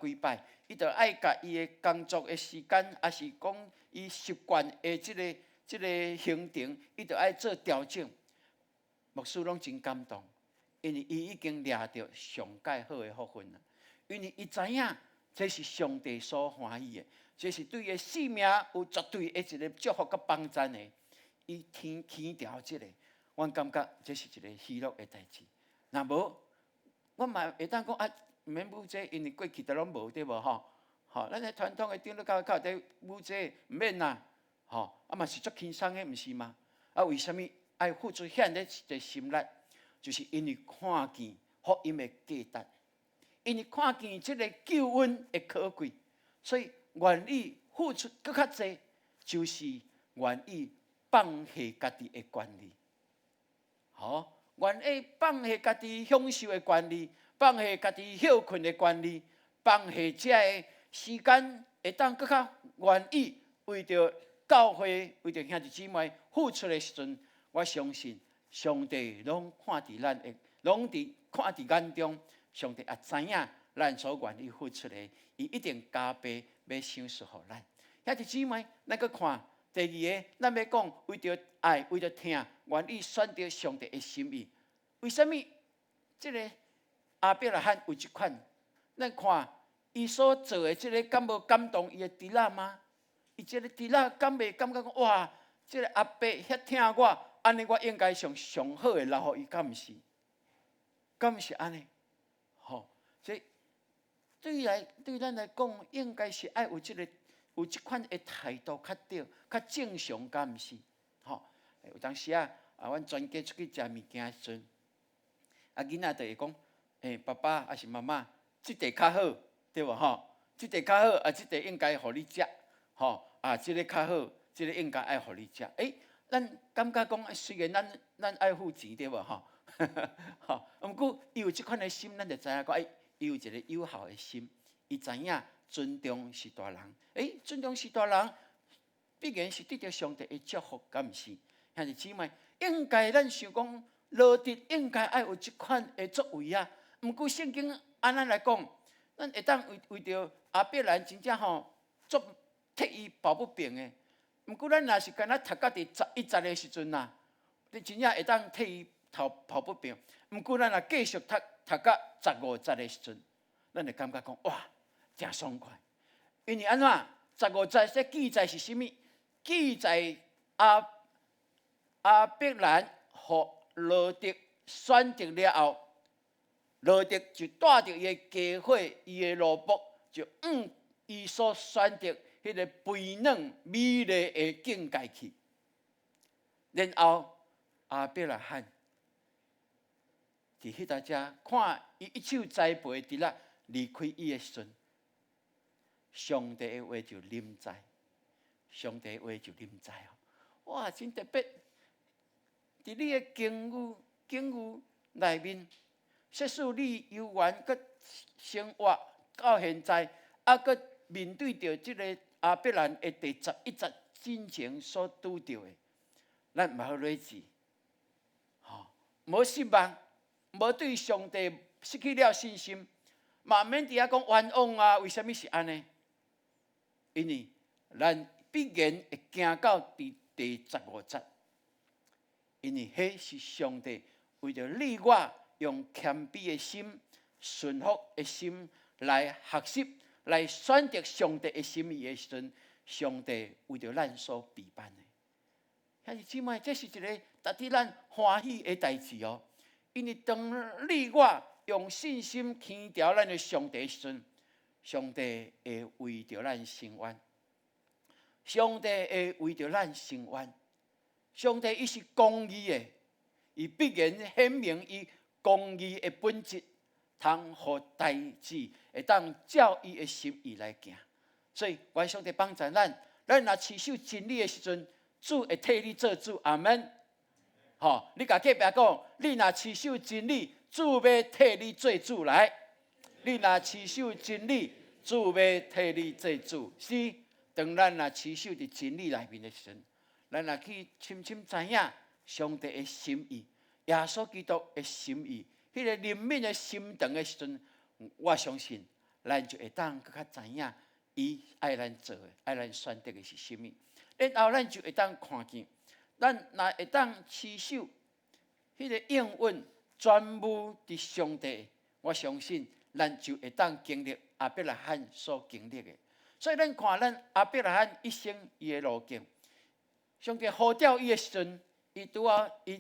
几摆，伊就爱甲伊的工作的时间，也是讲伊习惯的即个行程，伊就爱做调整。牧师拢真感动，因为伊已经掠着上界好的福分了，因为伊知影这是上帝所欢喜的，这是对伊生命有绝对的一个祝福甲帮助的。伊天条即个，我感觉这是一个喜乐的代志。若无，我嘛会当讲毋免舞这，因为过去都拢无对无吼。咱的传统的顶落到底舞这毋免啦，嘛是足轻松的，毋是吗？为什么爱付出遐个一个心力？就是因为看见福音的价值，因为看见即个救恩的可贵，所以愿意付出更较济，就是愿意放下家己的权利。愿意放下家己享受的权利，放下家己休困的权利，放下这个时间，会当更较愿意为着教会、为着兄弟姊妹付出的时阵，我相信上帝拢看伫咱的，拢看伫眼中，上帝也知影咱所愿意付出的，伊一定加倍要赏赐予咱。兄弟姊妹，咱搁看第二个，咱要讲为着爱，为着听，愿意选择上帝的心意。为什么这个亚伯拉罕有这款？咱看伊所做的这个，敢无感动伊的弟仔吗？伊这个弟仔敢袂感觉讲哇，这个阿伯遐听我，安尼我应该上好的留予伊，敢毋是？敢毋是安尼？所以对咱来讲，应该是爱有有这款的态度较对，较正常，敢毋是？有当时阮全家出去食物件的时阵，囡仔就会讲，爸爸还是妈妈，即块较好，对无？即块较好，即块应该互你食，即个较好，即个应该爱互你食。咱感觉讲，虽然咱爱付钱，对无？毋过伊有即款的心，咱就知影讲，伊有一个友好的心，伊知影尊重是大人。尊重是大人，必然是得到上帝的祝福，敢毋是？兄弟姊妹，应该咱想讲，罗得应该爱有即款的作为啊。毋过圣经安咱来讲，咱会当为着亚伯兰真正足替伊抱不平的。毋过咱若是干那读到第11节的时阵呐，你真正会当替伊抱不平。毋过咱若继续读到15节的时阵，咱就感觉讲哇，真爽快。因为安怎？15节这记载是甚物？记载亚伯兰互罗得选择了后，罗得就带着伊的家伙、伊的奴仆，就往伊所选择迄个肥嫩美丽的境界去。然后亚伯拉罕伫迄搭遮看伊一手栽培的啦，离开伊的时阵，上帝的话就临在，上帝的话就临在哇，真特别！伫你的境遇内面，即使你游园佮生活到现在，佮面对着即个亚伯兰的第11节真情所拄着的，咱毋好落志，无失望，无对上帝失去了信心，嘛免伫遐讲冤枉啊！为什么是安尼？因为咱必然会行到第15节。因为迄是上帝为着你我用谦卑的心、顺服的心来学习、来选择上帝的心意的时阵，上帝为着咱所备办的。兄弟姊妹，这是一个值得咱欢喜的代志哦。因为当你我用信心牵调咱的上帝的时阵，上帝会为着咱伸冤，上帝会为着咱伸冤。上帝伊是公义的，伊必然显明伊公义的本质，通互代志会当照伊的心意来行。所以，愿上帝帮助咱，咱若持守真理的时阵，主会替你做主。阿门。你甲隔壁讲，你若持守真理，主要替你做主来。你若持守真理，主要替你做主。是，当咱若持守伫真理内面的时阵。咱若去深深知影上帝的心意，耶稣基督的心意，迄个怜悯的心肠的时阵，我相信咱就会当更较知影伊爱咱做的、爱咱选择的是甚物。然后咱就会当看见，咱若会当持守迄个应允全部伫上帝，我相信咱就会当经历亚伯拉罕所经历的。所以咱看咱亚伯拉罕一生伊的路径。上帝呼召伊的时阵，伊拄啊，伊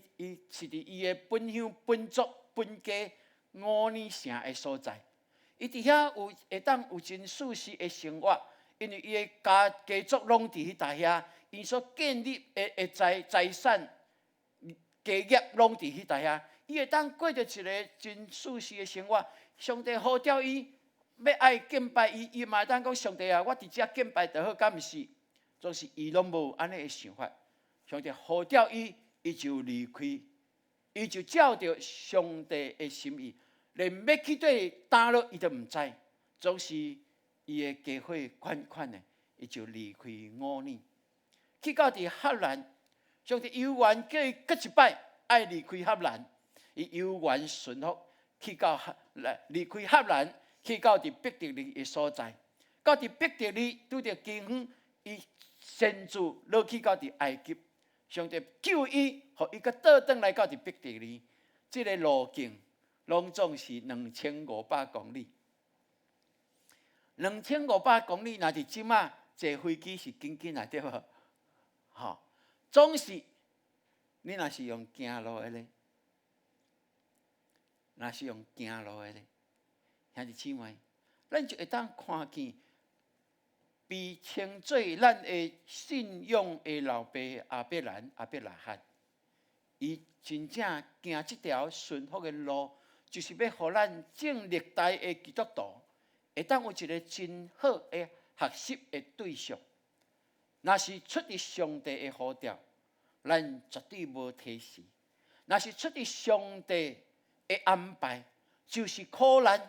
是伫伊的本乡、本族、本家5年城的所在。伊伫遐有会当有真舒适的生活，因为伊的家族拢伫迄搭遐，伊所建立的财产、家业拢伫迄搭遐，伊会当过着一个真舒适的生活。上帝呼召伊要爱敬拜伊，伊嘛当讲上帝啊，我伫遮敬拜就好，敢毋是？就是伊拢无安尼的想法，上帝呼召伊，伊就离开伊就照着上帝的心意，连要去对打落伊都毋知，总是伊的家伙款款的，伊就离开5年，去到伫赫兰，上帝犹原叫伊搁一摆爱离开赫兰，伊犹原顺服，去到离开赫兰，去到伫伯特利的所在，到伫伯特利拄着饥荒，伊先祖落去到伫埃及。上帝救伊，互伊个倒转来到伫伯特利，这个路径拢总是2500公里。2500公里，若伫即马坐飞机是紧紧啊，对无？吼，总是你若是用行路的咧，若是用行路的咧，兄弟姊妹，咱就会当看见。被称作咱的信仰的老爸亚伯兰、亚伯拉罕，伊真正行这条顺服的路，就是要互咱正历代的基督徒，会当有一个真好的学习的对象。若是出于上帝的呼召，咱绝对无提示；若是出于上帝的安排，就是苦难，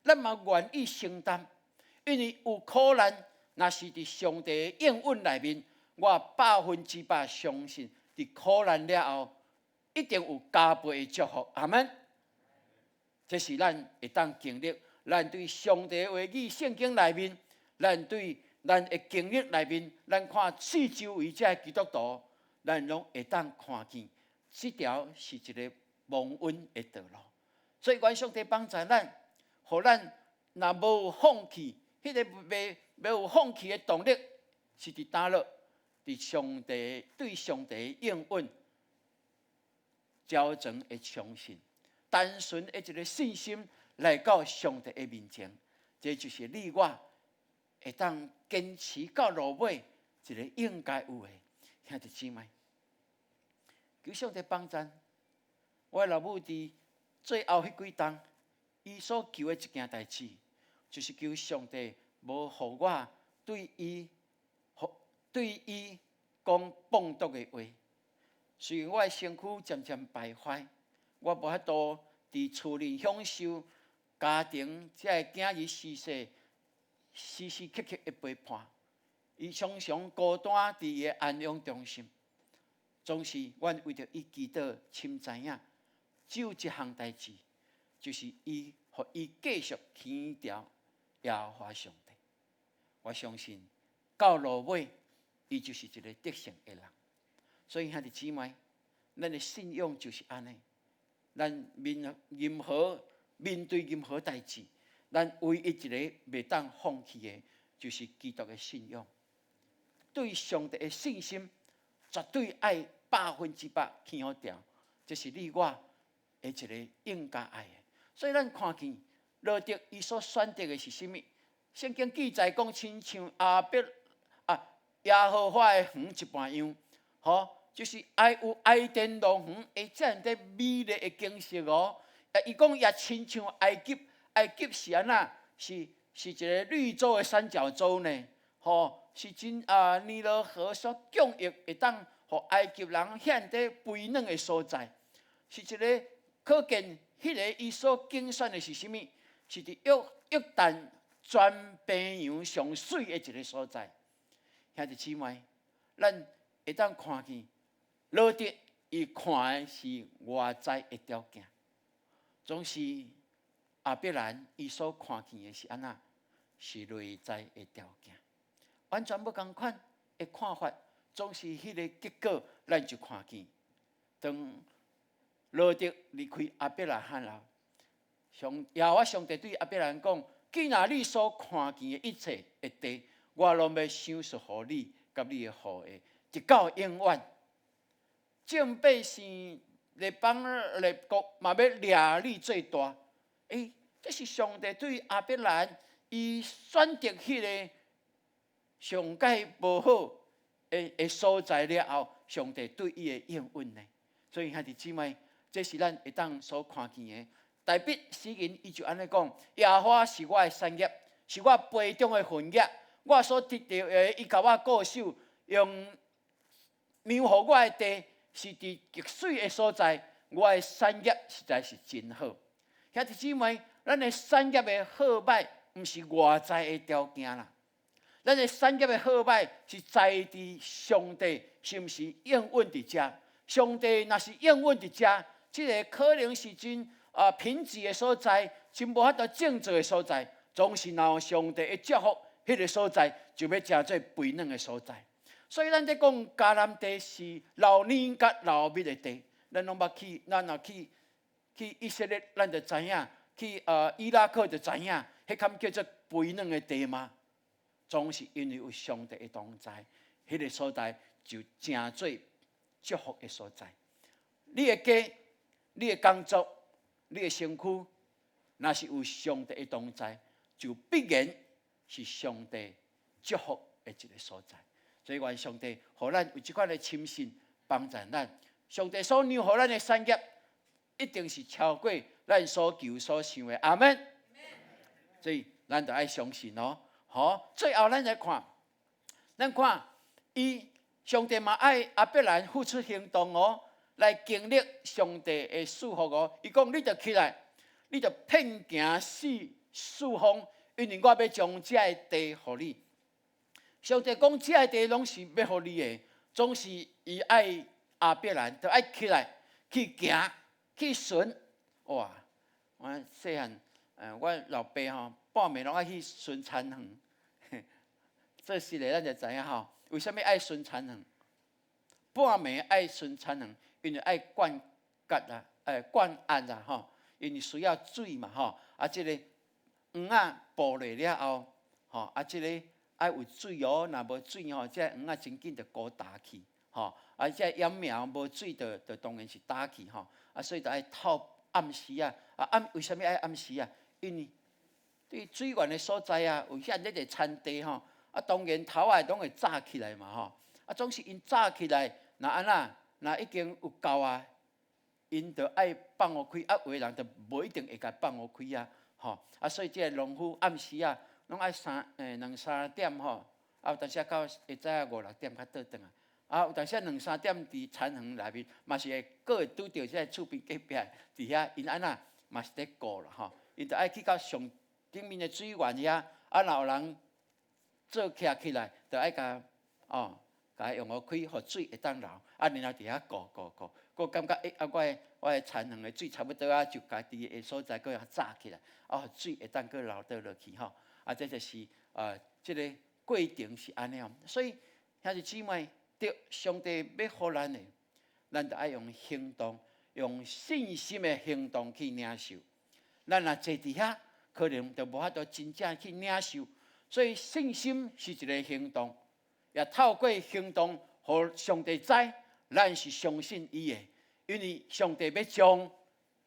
咱嘛愿意承担，因为有苦难。若是伫上帝的应允内面，我100%相信，伫苦难了后，一定有加倍的祝福。阿们。这是咱会当经历，咱对上帝的话语、圣经内面，咱对咱的经历内面，咱看四周围这基督徒，咱拢会当看见，这条是一个蒙恩的道路。所以，愿上帝帮助咱，互咱若无放弃，迄个要有放弃的动力，是伫倒落，伫上帝对上帝的应允，照常的相信，单纯的一个信心来到上帝的面前，这就是你我会当坚持到落尾一个应该有的，兄弟姊妹，求上帝帮助。我老母伫最后迄几冬，伊所求的一件代志，就是求上帝。无互我对伊讲放毒的话，虽然我的身躯渐渐败坏，我无法度伫厝里享受家庭这个囝儿时时的陪伴，伊常常孤单伫伊的安养中心。总是阮为着伊祈祷，深知影，只有一项代志，就是互伊继续天朝耶和华上帝。我相信到落尾，伊就是一个得胜的人。所以兄弟姊妹，咱的信仰就是安尼。咱面对任何代志，咱唯一一个袂当放弃的，就是基督的信仰。对上帝的信心，绝对爱100%去好调。这是你我的一个应该爱的。所以咱看见罗得伊所选择的是什么？圣经记载讲，亲像耶和华的园一般样，就是有埃甸农园会这样的美丽的景色哦。伊讲也亲像埃及是安那？是一个绿洲的三角洲呢？是真尼罗河所供应，会当互埃及人显得肥嫩的所在，是一个可见迄个伊所竞选的是什么？是伫约旦全平洋上水的一个所在。兄弟姊妹，咱会当看见，罗得伊看的是外在的条件，总是亚伯兰伊所看见的是安那？是内在的条件，完全不同款的看法，总是迄个结果，咱就看见。当罗得离开亚伯拉罕后，耶和华上帝对亚伯兰讲：既然你所看见的一切的地，我拢要赏赐予你，甲你的后裔，直到永远。众百姓、列邦、列国嘛要掠你最大。这是上帝对亚伯兰伊选择迄个上界无好的所在了后，上帝对伊的应允呢。所以兄弟姊妹，这是咱会当所看见的。大笔诗人伊就安尼讲：耶和华是我的产业，是我杯中的分业。我所得到的，伊甲我固守，用苗予我的地，是伫极水的所在。我的产业实在是真好。兄弟姊妹，咱的产业的好歹，毋是外在的条件啦。咱的产业的好歹是在伫上帝是毋是应允伫遮？上帝若是应允伫遮，即个可能是真贫瘠的所在，真无法度正做的所在，总是若有上帝的祝福，迄个所在就要成做肥嫩的所在。所以咱在讲迦南地是老年甲老密的地，咱拢捌去，咱若去以色列，咱就知影；去伊拉克就知影，迄堪叫做肥嫩的地吗？总是因为有上帝的同在，迄个所在就成做祝福的所在。你的家、你的工作、你的身躯，若是有上帝的同在，就必然是上帝祝福的一个所在。所以，愿上帝互咱有即款的深信，帮助咱。上帝所让互咱的产业，一定是超过咱所求所想的。阿门。所以，咱就爱相信哦。好，最后咱来看，咱看上帝嘛爱亚伯兰付出行动哦，来经历上帝的祝福哦。伊讲：你着起来，你着遍行四方，因为我要将这个地互你。上帝讲，这个地拢是要互你的，总是伊爱亚伯兰，着爱起来去行去寻。哇！我细汉，我老爸吼，半暝拢爱去巡田园。这是咧，咱就知影吼，为什么爱巡田园？半暝爱巡田园，因为爱灌溉啊，灌溉啊，吼，因为需要水嘛，吼。啊，这个黄啊播落了后，吼，啊，这个爱有水哦，若无水吼，这黄啊真紧就枯干去，吼。啊，这秧苗无水，就当然是干去，吼。啊，所以就爱透暗时啊，为什么爱暗时啊？因为对水源的所在啊，有遐热的田地吼，啊，当然头啊拢会炸起来嘛，吼。啊，总是因炸起来，若安那，若已经有够啊，因着爱放互开，啊，有的人就无一定会甲放互开啊，吼。啊，所以这个农夫暗时啊，拢爱2、3点吼，啊，有当时到下早5、6点才倒转来。啊，有当时2、3点伫田园内面，嘛是会拄着这厝边隔壁伫遐，因安那嘛是咧顾啦吼。因着爱去到上顶面的水源遐，啊，若有人做起来，着爱甲甲用互开，互水会当流，啊，然后伫遐顾，感觉我的田园的水差不多啊，就家己的所在搁炸起来，啊，水会当搁流倒落去吼。啊，这就是这个过程是安尼哦。所以兄弟姊妹，对上帝要互咱的，咱就爱用行动，用信心的行动去领受。咱若坐伫遐，可能就无法度真正去领受。所以信心是一个行动，也透过行动，互上帝知，咱是相信伊的，因为上帝要将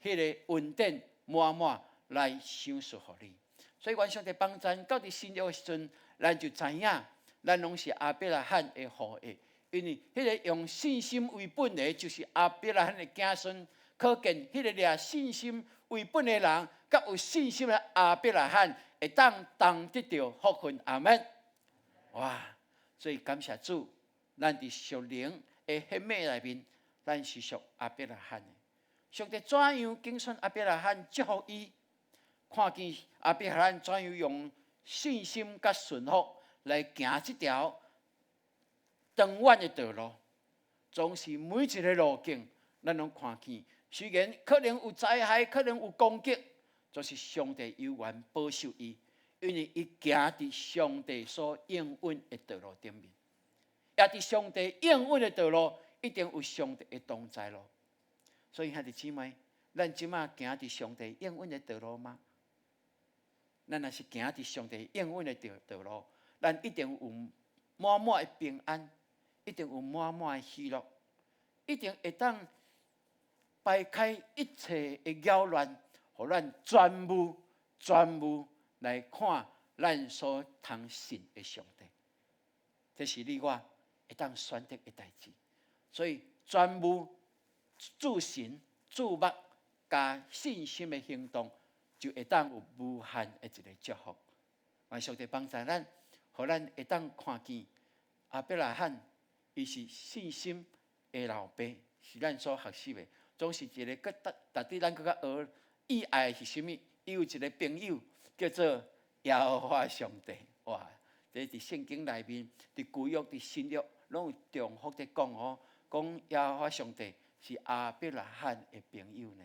迄个恩典满满来赏赐互你。所以，愿上帝帮助咱，到伫新约的时阵，咱就知影，咱拢是亚伯拉罕的后裔，因为迄个用信心为本的，就是亚伯拉罕的子孙。可见，迄个掠信心为本的人，甲有信心的亚伯拉罕，会当同得到福分。阿门。哇！所以感谢主，咱伫属灵的血脉内面，咱是属亚伯拉罕的。上帝怎样拣选亚伯拉罕祝福伊？看见亚伯拉罕怎样用信心甲顺服来行这条长远的道路，总是每一个路径，咱拢看见。虽然可能有灾害，可能有攻击，就是上帝有缘保守伊，因为伊行伫上帝所应允的道路顶面，也伫上帝应允的道路，一定有上帝的同在咯。所以兄弟姊妹，咱即马行伫上帝应允的道路吗？咱若是行伫上帝应允的道路，咱一定有满满的平安，一定有满满的喜乐，一定会当摆开一切的扰乱，互咱全部来看咱所通信的上帝。这是你我会当选择的代志。所以全部注神、注目加信心的行动，就会当有无限的一个祝福。愿上帝帮助咱，互咱会当看见亚伯拉罕，伊是信心的老爸，是咱所学习的。总是一个搁逐滴咱搁较学意爱是啥物？伊有一个朋友叫做耶和华上帝。哇！这伫圣经内面，伫旧约、伫新约，拢有重复地讲哦，讲耶和华上帝是亚伯拉罕的朋友呢。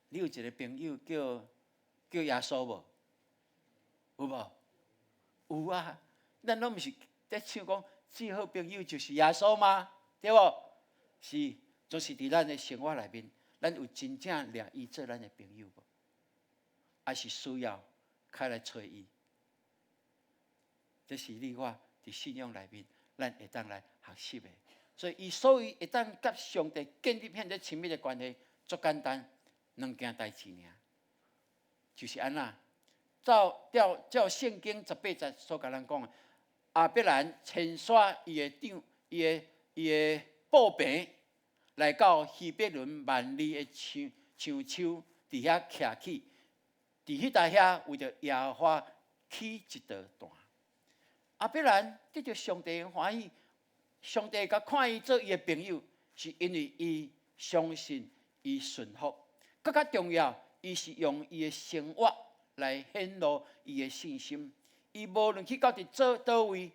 你有一个朋友叫耶稣无？有无？有啊！咱拢毋是在唱讲最好朋友就是耶稣吗？对无？是，就是伫咱的生活内面，咱有真正掠伊做咱的朋友无？还是需要开来找伊？这是你我伫信仰内面，咱会当来学习的。所以，伊所以会当甲上帝建立现在亲密的关系，足简单，两件代志尔，就是安那。照圣经18节所甲咱讲的，亚伯兰牵刷伊的长，伊的步兵，来到希伯伦万里的橡树伫遐徛起，伫迄搭遐为着耶和华起一道断。亚伯兰得到上帝的欢喜，上帝甲看伊做伊的朋友，是因为伊相信伊顺服，更较重要，伊是用伊的生活来显露伊的信心。伊无论去到伫做倒位，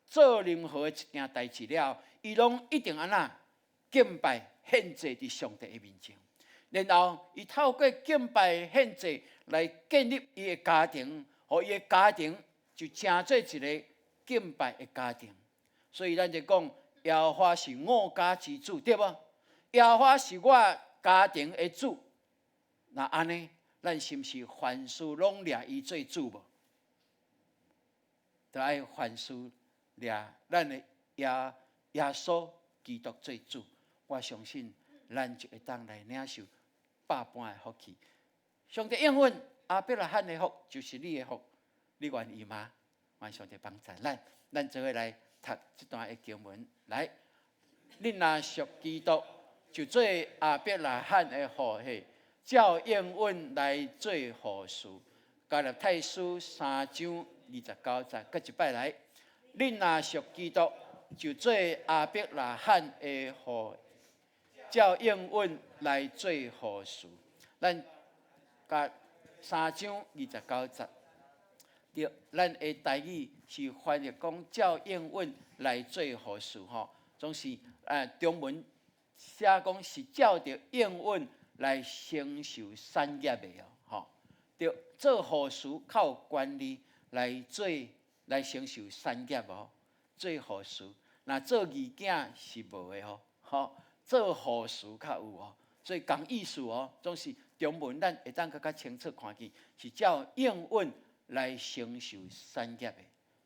做任何一件代志了，伊拢一定安那敬拜献祭伫上帝的面前。然后伊透过敬拜献祭来建立伊的家庭，互伊的家庭就成做一个敬拜的家庭。所以咱就讲，耶和华是我家之主，对无？耶和华是我家庭的主。那安尼，咱是毋是凡事拢掠伊做主无？就爱凡事掠咱的耶稣基督做主。我相信，咱就会当来领受百般的福气。上帝应允亚伯拉罕的福，就是你的福，你愿意吗？愿上帝帮助咱做伙来读这段的经文。来，恁若属基督，就做亚伯拉罕的后裔，照应允来做后嗣。加勒太书3章29节，搁一摆来，恁若属基督，就做亚伯拉罕的后裔，照应允来做后嗣。咱甲3章29节。对，咱的台语是翻译讲照应允来做后嗣吼，总是中文写讲是照着应允来承受产业的哦，吼。着做后嗣较有关系来承受产业哦，做后嗣。那做二囝是无的哦，吼，做后嗣较有哦，所以同意思哦，总是中文咱会当较清楚看见，是照应允来承受产业的，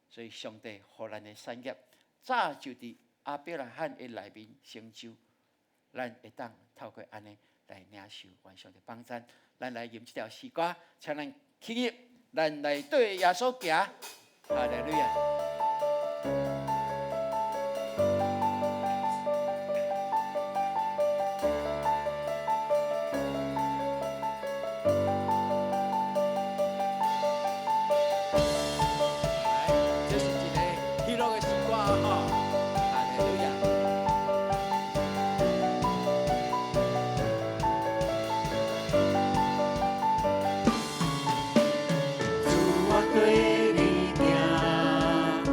所以上帝予咱的产业，早就伫亚伯拉罕的内面成就，咱会当透过安尼来领受，愿上帝帮咱。咱来吟这条诗歌，请咱起立，咱来对耶稣行，哈利路亚。
对你行，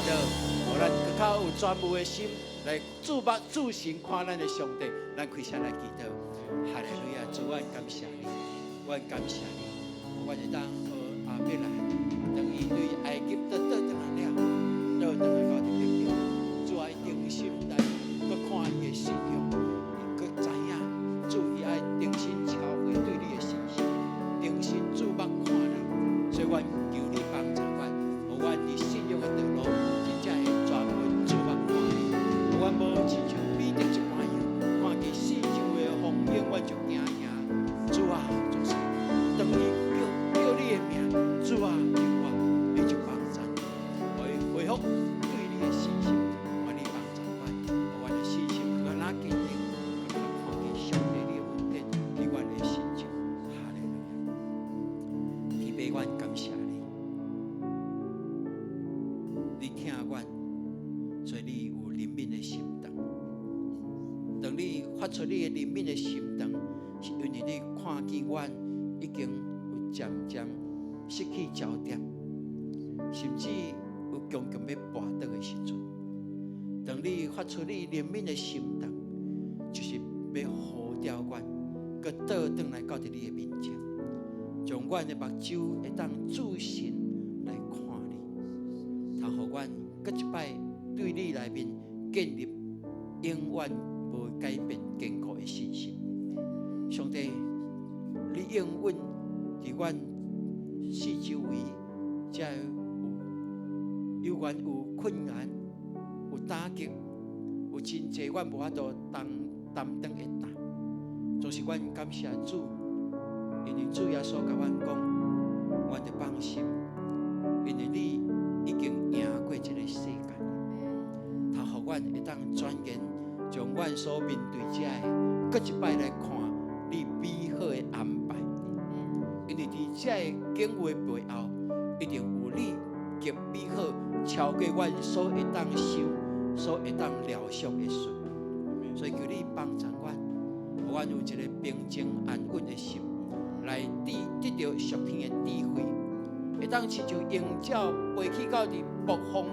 祷，互咱更较有专务的心来注目注神看咱的上帝，咱开声来祈祷。哈利路亚，主，我感谢你，我感谢你，我会当学阿伯来，等伊对埃及倒倒转来了，倒转来到这边，主爱定心来，搁看伊的信仰，伊搁知影，主伊爱定心敲回对你的信心，定心注目看你，所以我求你帮助我，互我伫信仰的道路，真正会专门注目看你，互我无亲像彼得一般样，看见四周的风景，我就惊惊。主啊，就是当伊叫你的名，主啊，救我，你就帮助我，恢复对你的信心，愿你帮助我，我的信心更加坚定，更加看见上帝你的恩典，伫我的心中。哈利路亚！天父，我感谢你，你听我，所以你有怜悯的心肠。当你发出你的怜悯的心肠，是因为你看见我已经有渐渐失去焦点，甚至有强强要跋倒的时阵。当你发出你怜悯的心肠，就是要呼召我，搁倒转来到你的面前，将我的目睭会当注神来看你，通互我搁一摆对你内面建立永远无改变坚固的信心。上帝，你永远伫阮四周围，才有永远有困难、有打击、有真济阮无法度担当的担。总是阮感谢主，因为主耶稣甲阮讲，阮得放心，因为你已经赢过这个世界，通互阮会当全然将阮所面对这个，搁一摆来看你美好的安排。因为伫这个敬畏背后，一定有你极美好，超过阮所会当想、所会当料想的事。所以求你帮助阮，互阮有一个平静安稳的心，来得到属天的智慧，会当亲像鹰鸟飞去到伫暴风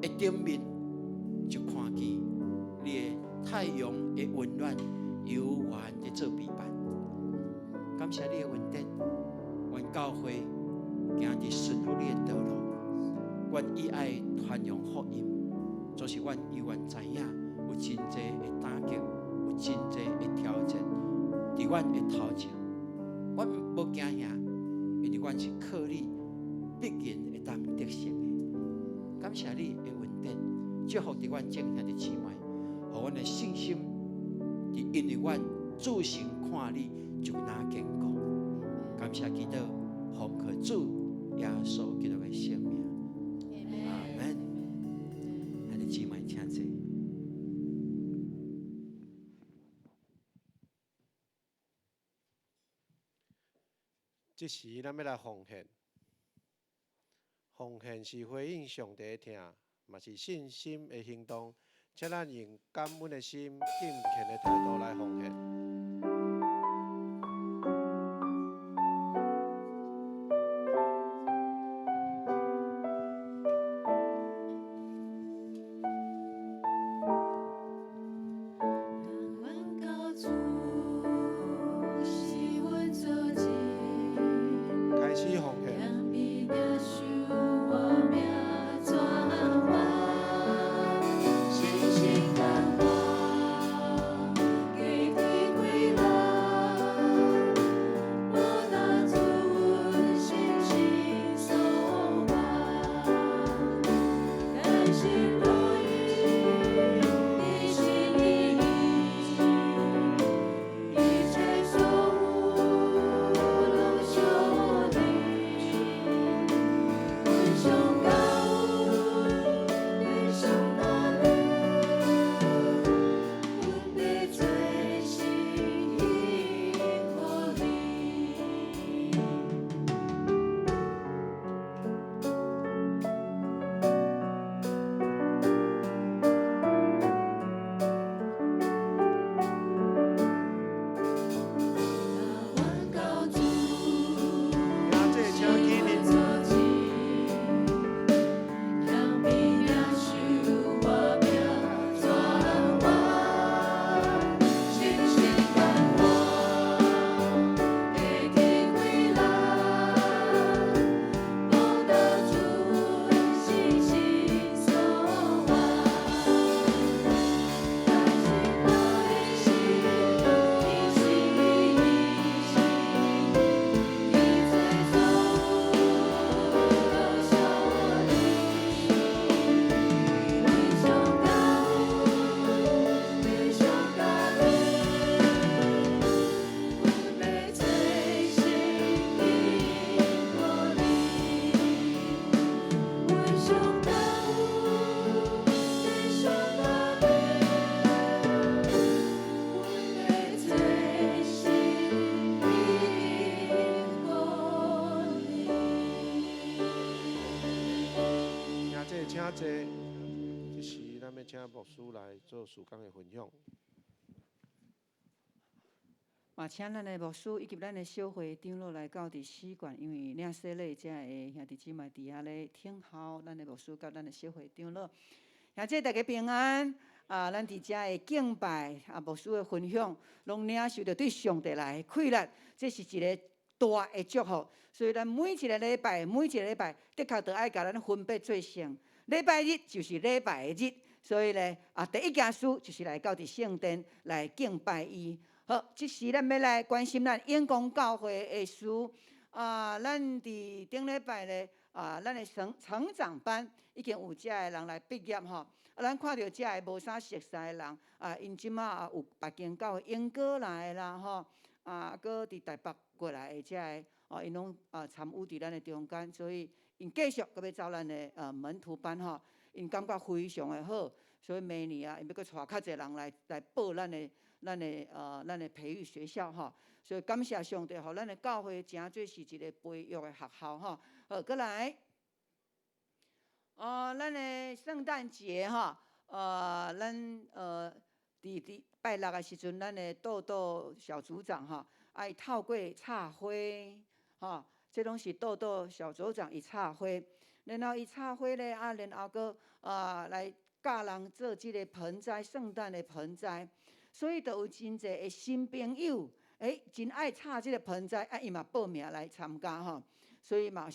的顶面，就看见你的太阳的温暖悠远的做陪伴。感谢你的恩典，阮教会行伫顺服你的道路，阮以爱传扬福音，就是阮永远知影有真济的打击，有真济的挑战，伫阮的头前，阮无惊吓，因为阮是靠你必然会当得胜的。感谢你的恩典，祝福伫阮正兄弟姊妹，互阮的信心，因为阮主神看你就那坚固。感谢祈祷，奉靠主耶稣基督的圣名，阿门。兄弟姊妹，请坐。
这时咱要来奉献，奉献是回应上帝的听，嘛是信心的行动。请咱用感恩的心、敬虔的态度来奉献。开始奉献。请坐，这时咱要请牧师来做事工的分享。
嘛，请咱的牧师以及咱的小会长老来到伫使馆，因为领洗礼遮的兄弟姊妹伫遐咧听候咱的牧师甲咱的小会长老。兄弟大家平安咱伫遮的敬拜牧师的分享，拢领受着对上帝来的快乐，这是一个大的祝福。所以咱每一个礼拜，的确着爱甲咱分别做成。礼拜日就是礼拜的日，所以咧第一件事就是来到伫圣殿来敬拜伊。好，即时咱要来关心咱永光教会的事。咱伫顶礼拜咧咱的成长班已经有遮个人来毕业吼。咱看到遮个无啥熟悉的人因即马有别间教会英歌来啦吼，搁伫台北过来的遮个因拢参与伫咱的中间，所以因继续搁要走咱的门徒班吼，因感觉非常的好，所以明年因要搁带较侪人来报咱的培育学校吼，所以感谢上帝，互咱的教会诚做是一个培育的学校吼。好，搁来，咱的圣诞节吼，咱伫拜六的时阵，咱的豆豆小组长吼，伊透过插花吼，这拢是豆豆小组长伊插花，然后伊插花咧然后搁来教人做即个盆栽，圣诞的盆栽。所以，就有真侪的新朋友，真爱插即个盆栽，伊嘛报名来参加吼。所以嘛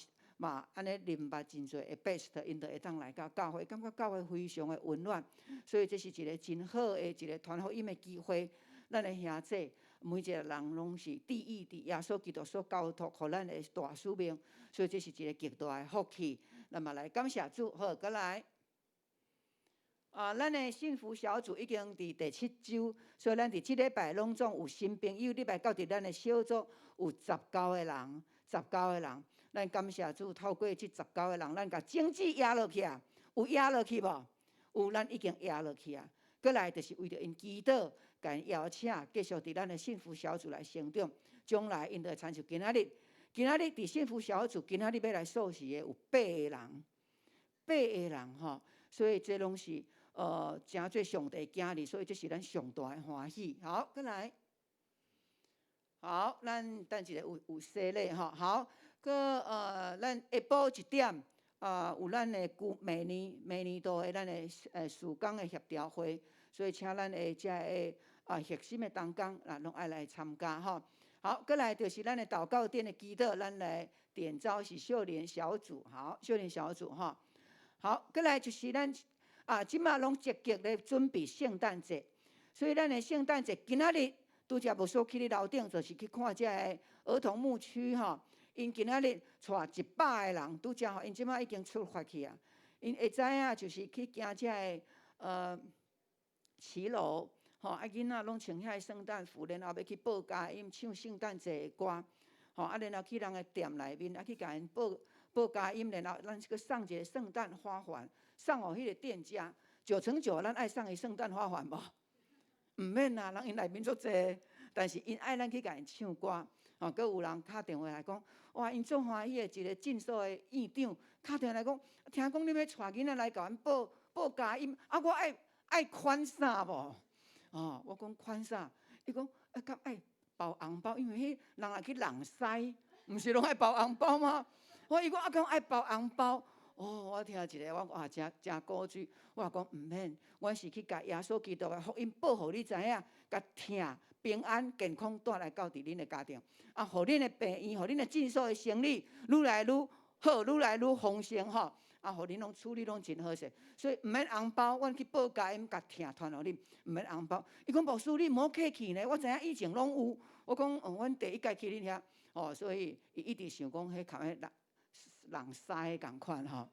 安尼认捌真侪的 best， 因就会当来到教会，感觉教会非常的温暖。所以这是一个真好的一个传福音的机会。咱的兄弟每一个人拢是第一伫耶稣基督所交托互咱的大使命，所以这是一个极大的福气。那么来感谢主，好，搁来。咱的幸福小组已经伫第7周，所以咱伫即礼拜拢总有新朋友。礼拜到伫咱的小组有19个人，19个人。咱感谢主，透过即19个人，咱甲经济压落去啊，有压落去无？有，咱已经压落去啊。搁来就是为着因祈祷，甲因邀请继续伫咱的幸福小组来成长。将来因就会参像今仔日伫幸福小组，今仔日要来受洗的有8个人吼，所以这拢是。诚做上帝囝儿，所以这是咱上大的欢喜。好，过来，好，咱等一下有洗礼吼。好，搁咱下晡1点，有咱的每年度的咱的事工的协调会，所以请咱的遮个核心的同工拢爱来参加吼。好，过来就是咱的祷告殿的祈祷，咱来点召是少年小组，好，少年小组吼。好，过来就是咱。即马拢积极咧准备圣诞节，所以咱的圣诞节今仔日拄则无说去咧楼顶，就是去看遮个儿童牧区吼。因今仔日带100个人拄则吼，因即马已经出发去啊。因会知影就是去行遮个骑楼吼，囡仔拢穿遐圣诞服，然后要去报佳音唱圣诞节的歌吼，然后去人的店内面去甲因报佳音，然后咱去送一个圣诞花环。送互迄个店家，9成9咱爱送伊圣诞花环无？毋免啊，人因内面足济，但是因爱咱去甲因唱歌，搁有人敲电话来讲，哇，因足欢喜的一个进修的院长敲电话来讲，听讲你要带囡仔来甲阮报佳音，我爱款啥无？我讲款啥？伊讲敢爱包红包，因为迄人也去人西，毋是拢爱包红包吗？伊讲敢爱包红包。我听一个，我真古锥。我讲毋免，阮是去甲耶稣基督的福音报互你知影，甲听平安健康带来到伫恁的家庭，互恁的病院，互恁的诊所的生意愈来愈好，愈来愈丰盛吼。互恁拢处理拢真好势，所以毋免红包，阮去报佳音甲听传互恁，毋免红包。伊讲牧师你毋好客气呢，我知影以前拢有。我讲阮第一届去恁遐，所以伊一直想讲迄靠迄人西共款吼，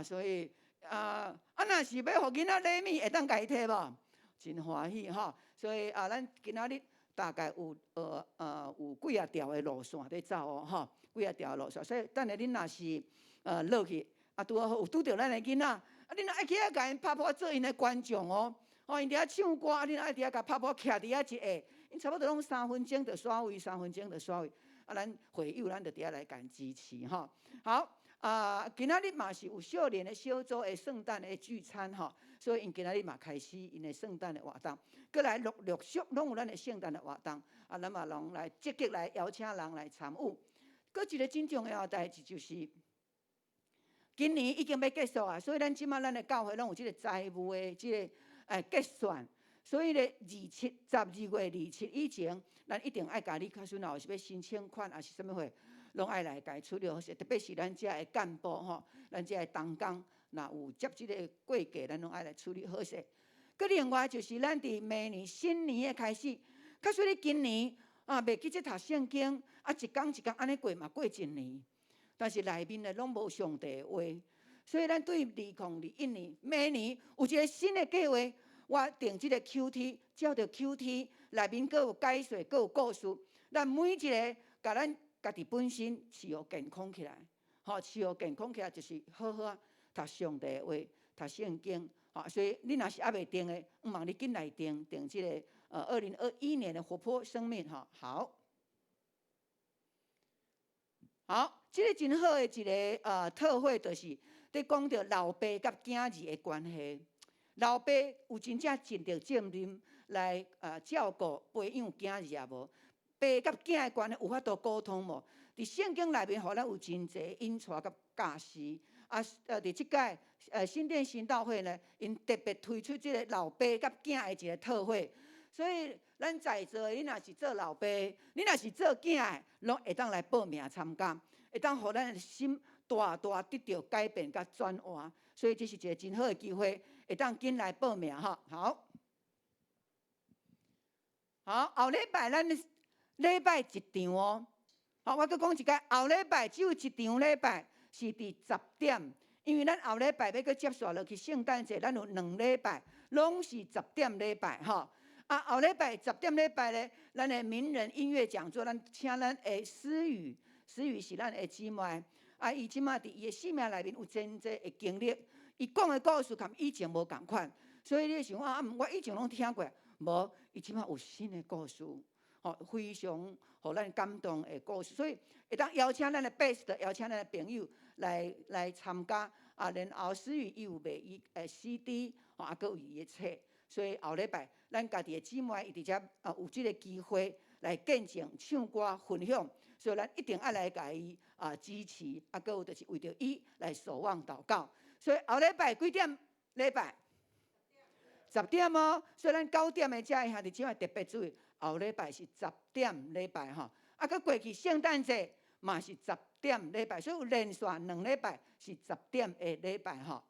所以若是要互囡仔礼物，会当家己摕无？真欢喜吼，所以咱今仔日大概有几啊条的路线在走哦吼，几啊条路线，所以等下恁若是落去拄好有拄着咱的囡仔，恁爱去遐甲因拍拍做因的观众哦，因伫遐唱歌，恁爱伫遐甲拍拍徛伫遐一下，因差不多拢3分钟就煞位，3分钟就煞位。咱会友咱就伫遐来甲因支持吼。好，今仔日嘛是有少年的小组的圣诞的聚餐吼，所以因今仔日嘛开始因的圣诞的活动，过来陆续拢有咱的圣诞的活动，咱嘛拢来积极来邀请人来参与。搁一个真重要的代志就是，今年已经要结束啊，所以咱即马咱的教会拢有即个财务的即个结算，所以咧12月27以前，咱一定爱甲你卡孙若是要申请款，还是啥物货。拢爱来家处理好势，特别是咱遮的干部吼，咱遮的同工，若有接即个过价，咱拢爱来处理好势。佮另外就是咱伫明年新年的开始，假使你今年袂记即读圣经，一工一工安尼过嘛过一年，但是内面的拢无上帝的话，所以咱对2021年明年有一个新的计划，我定即个 QT， 照着 QT 内面佫有解说，佫有故事，咱每一个甲咱家己本身饲好健康起来，饲好健康起来就是好好读上帝的话，读圣经。所以你若是还袂定的，毋茫你紧来定即个2021年的活泼生命好，即个真好的一个特会，就是在讲到老爸甲囝儿的关系。老爸有真正尽着责任来照顾培养囝儿也无。爸甲囝的关系有法度沟通无？伫圣经内面，互咱有真侪引带甲教示。伫即届新店新道会呢，因特别推出即个老爸甲囝的一个特会。所以咱在座的，你若是做老爸，你若是做囝的，拢会当来报名参加，会当互咱的心大大得到改变甲转换。所以这是一个真好的机会，会当紧来报名好，后礼拜咱礼拜一场哦。我阁讲一个，后礼拜只有一场礼拜是伫10点，因为咱后礼拜要阁接续落去圣诞节，咱有2礼拜，拢是10点礼拜后礼拜10点礼拜咧，咱的名人音乐讲座，咱请咱的思雨是咱的姊妹，伊即马伫伊的生命内面有真侪的经历，伊讲的故事，甲以前无共款，所以你想我以前拢听过，无，伊即马有新的故事。非常互咱感动的故事，所以会当邀请咱的 best， 邀请咱的朋友来参加。然后思雨伊有卖伊CD， 阁有伊的册，所以后礼拜咱家己的姊妹伊伫遮有即个机会来见证、唱歌、分享，所以咱一定爱来甲伊支持，阁有就是为着伊来守望祷告。所以后礼拜几点？礼拜10点哦，所以咱9点的遮兄弟姊妹特别注意。后礼拜是10点礼拜阁过去圣诞节嘛是10点礼拜，所以有连续2礼拜是10点的礼拜好。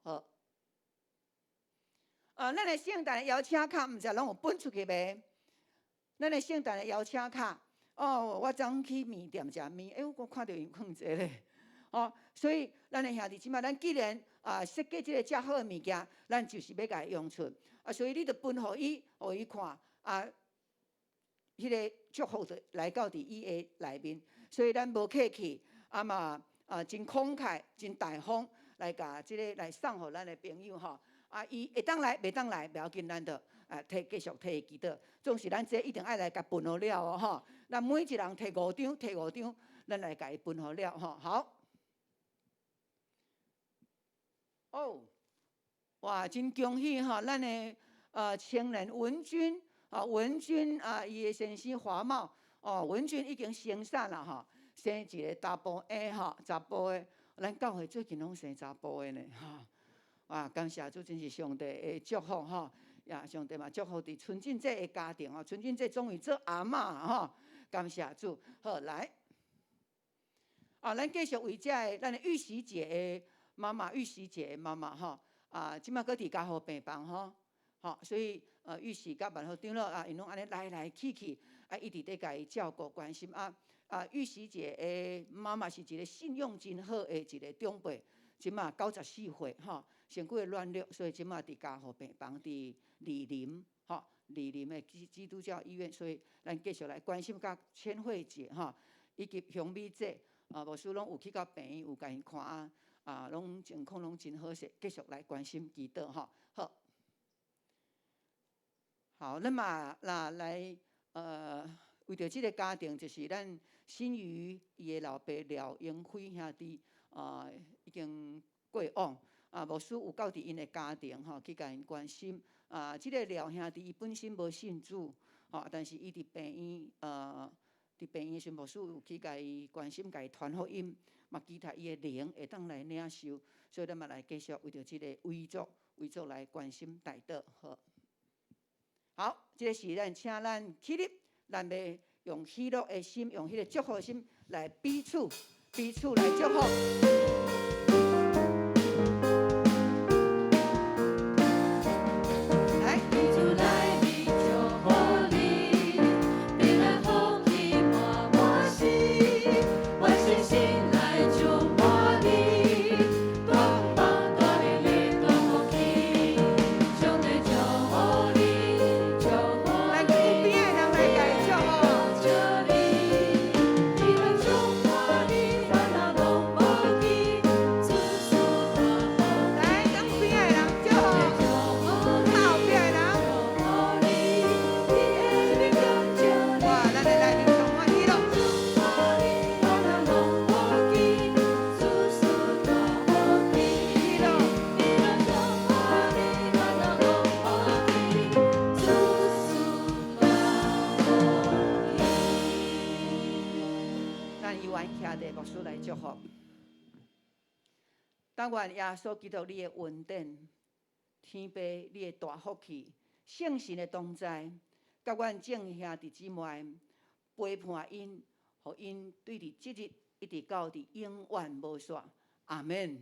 咱的圣诞的邀请卡，毋知拢有分出去袂？咱的圣诞的邀请卡，我昨去面店食面，我看到因放一个咧。所以咱的兄弟姊妹，咱既然设计即个遮好的物件，咱就是要甲伊用出。所以你着分互伊，互伊看迄个祝福就来到伫伊的内面，所以咱无客气，真慷慨、真大方来甲即个来送互咱的朋友伊会当来，袂当来，袂要紧，咱着继续摕记得。总是咱这一定爱来甲分好了哦咱每一人摕5张，咱来甲伊分好了好。哇，真恭喜咱的青年文君。文君伊的先生华茂文君已经生产了生一个查甫的查甫的，咱教会最近拢生查甫的呢感谢主，真是上帝的祝福上帝嘛祝福伫春进这的家庭春进这终于做阿嬷感谢主。好来，咱继续为这咱的玉玺姐的妈妈，玉玺姐的妈妈即马搁伫家护病房所以玉玺甲万福长老因拢安尼来去，一直在甲伊照顾关心玉玺姐的妈妈是一个信用真好的一个长辈，即马94岁身躯软弱，所以即马伫家护病房伫莅林的基督教医院，所以咱继续来关心甲千惠姐以及香美姐牧师拢有去到病院有甲因看拢情况拢真好势，继续来关心祈祷好，咱嘛来为着即个家庭，就是咱新余伊的老爸廖英辉兄弟已经过往啊，牧师有到伫因的家庭吼，去甲因关心啊。即个廖兄弟伊本身无信主吼，但是伊伫病院伫病院时，牧师有去甲伊关心，甲伊传福音，嘛期待伊的灵会当来领受，所以咱嘛来继续为着即个遗族来关心代祷好。好，即个是咱请咱起立，咱要用喜乐的心，用迄个祝福的心来彼此来祝福。牧师来祝福，但愿耶稣基督你的恩典、天父你的大福气、圣神的同在，甲阮众兄弟姊妹陪伴因，互因对伫即日一直到伫永远无煞。阿门。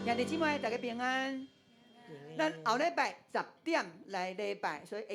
兄弟姊妹，大家平安。咱后礼拜10点来礼拜，所以。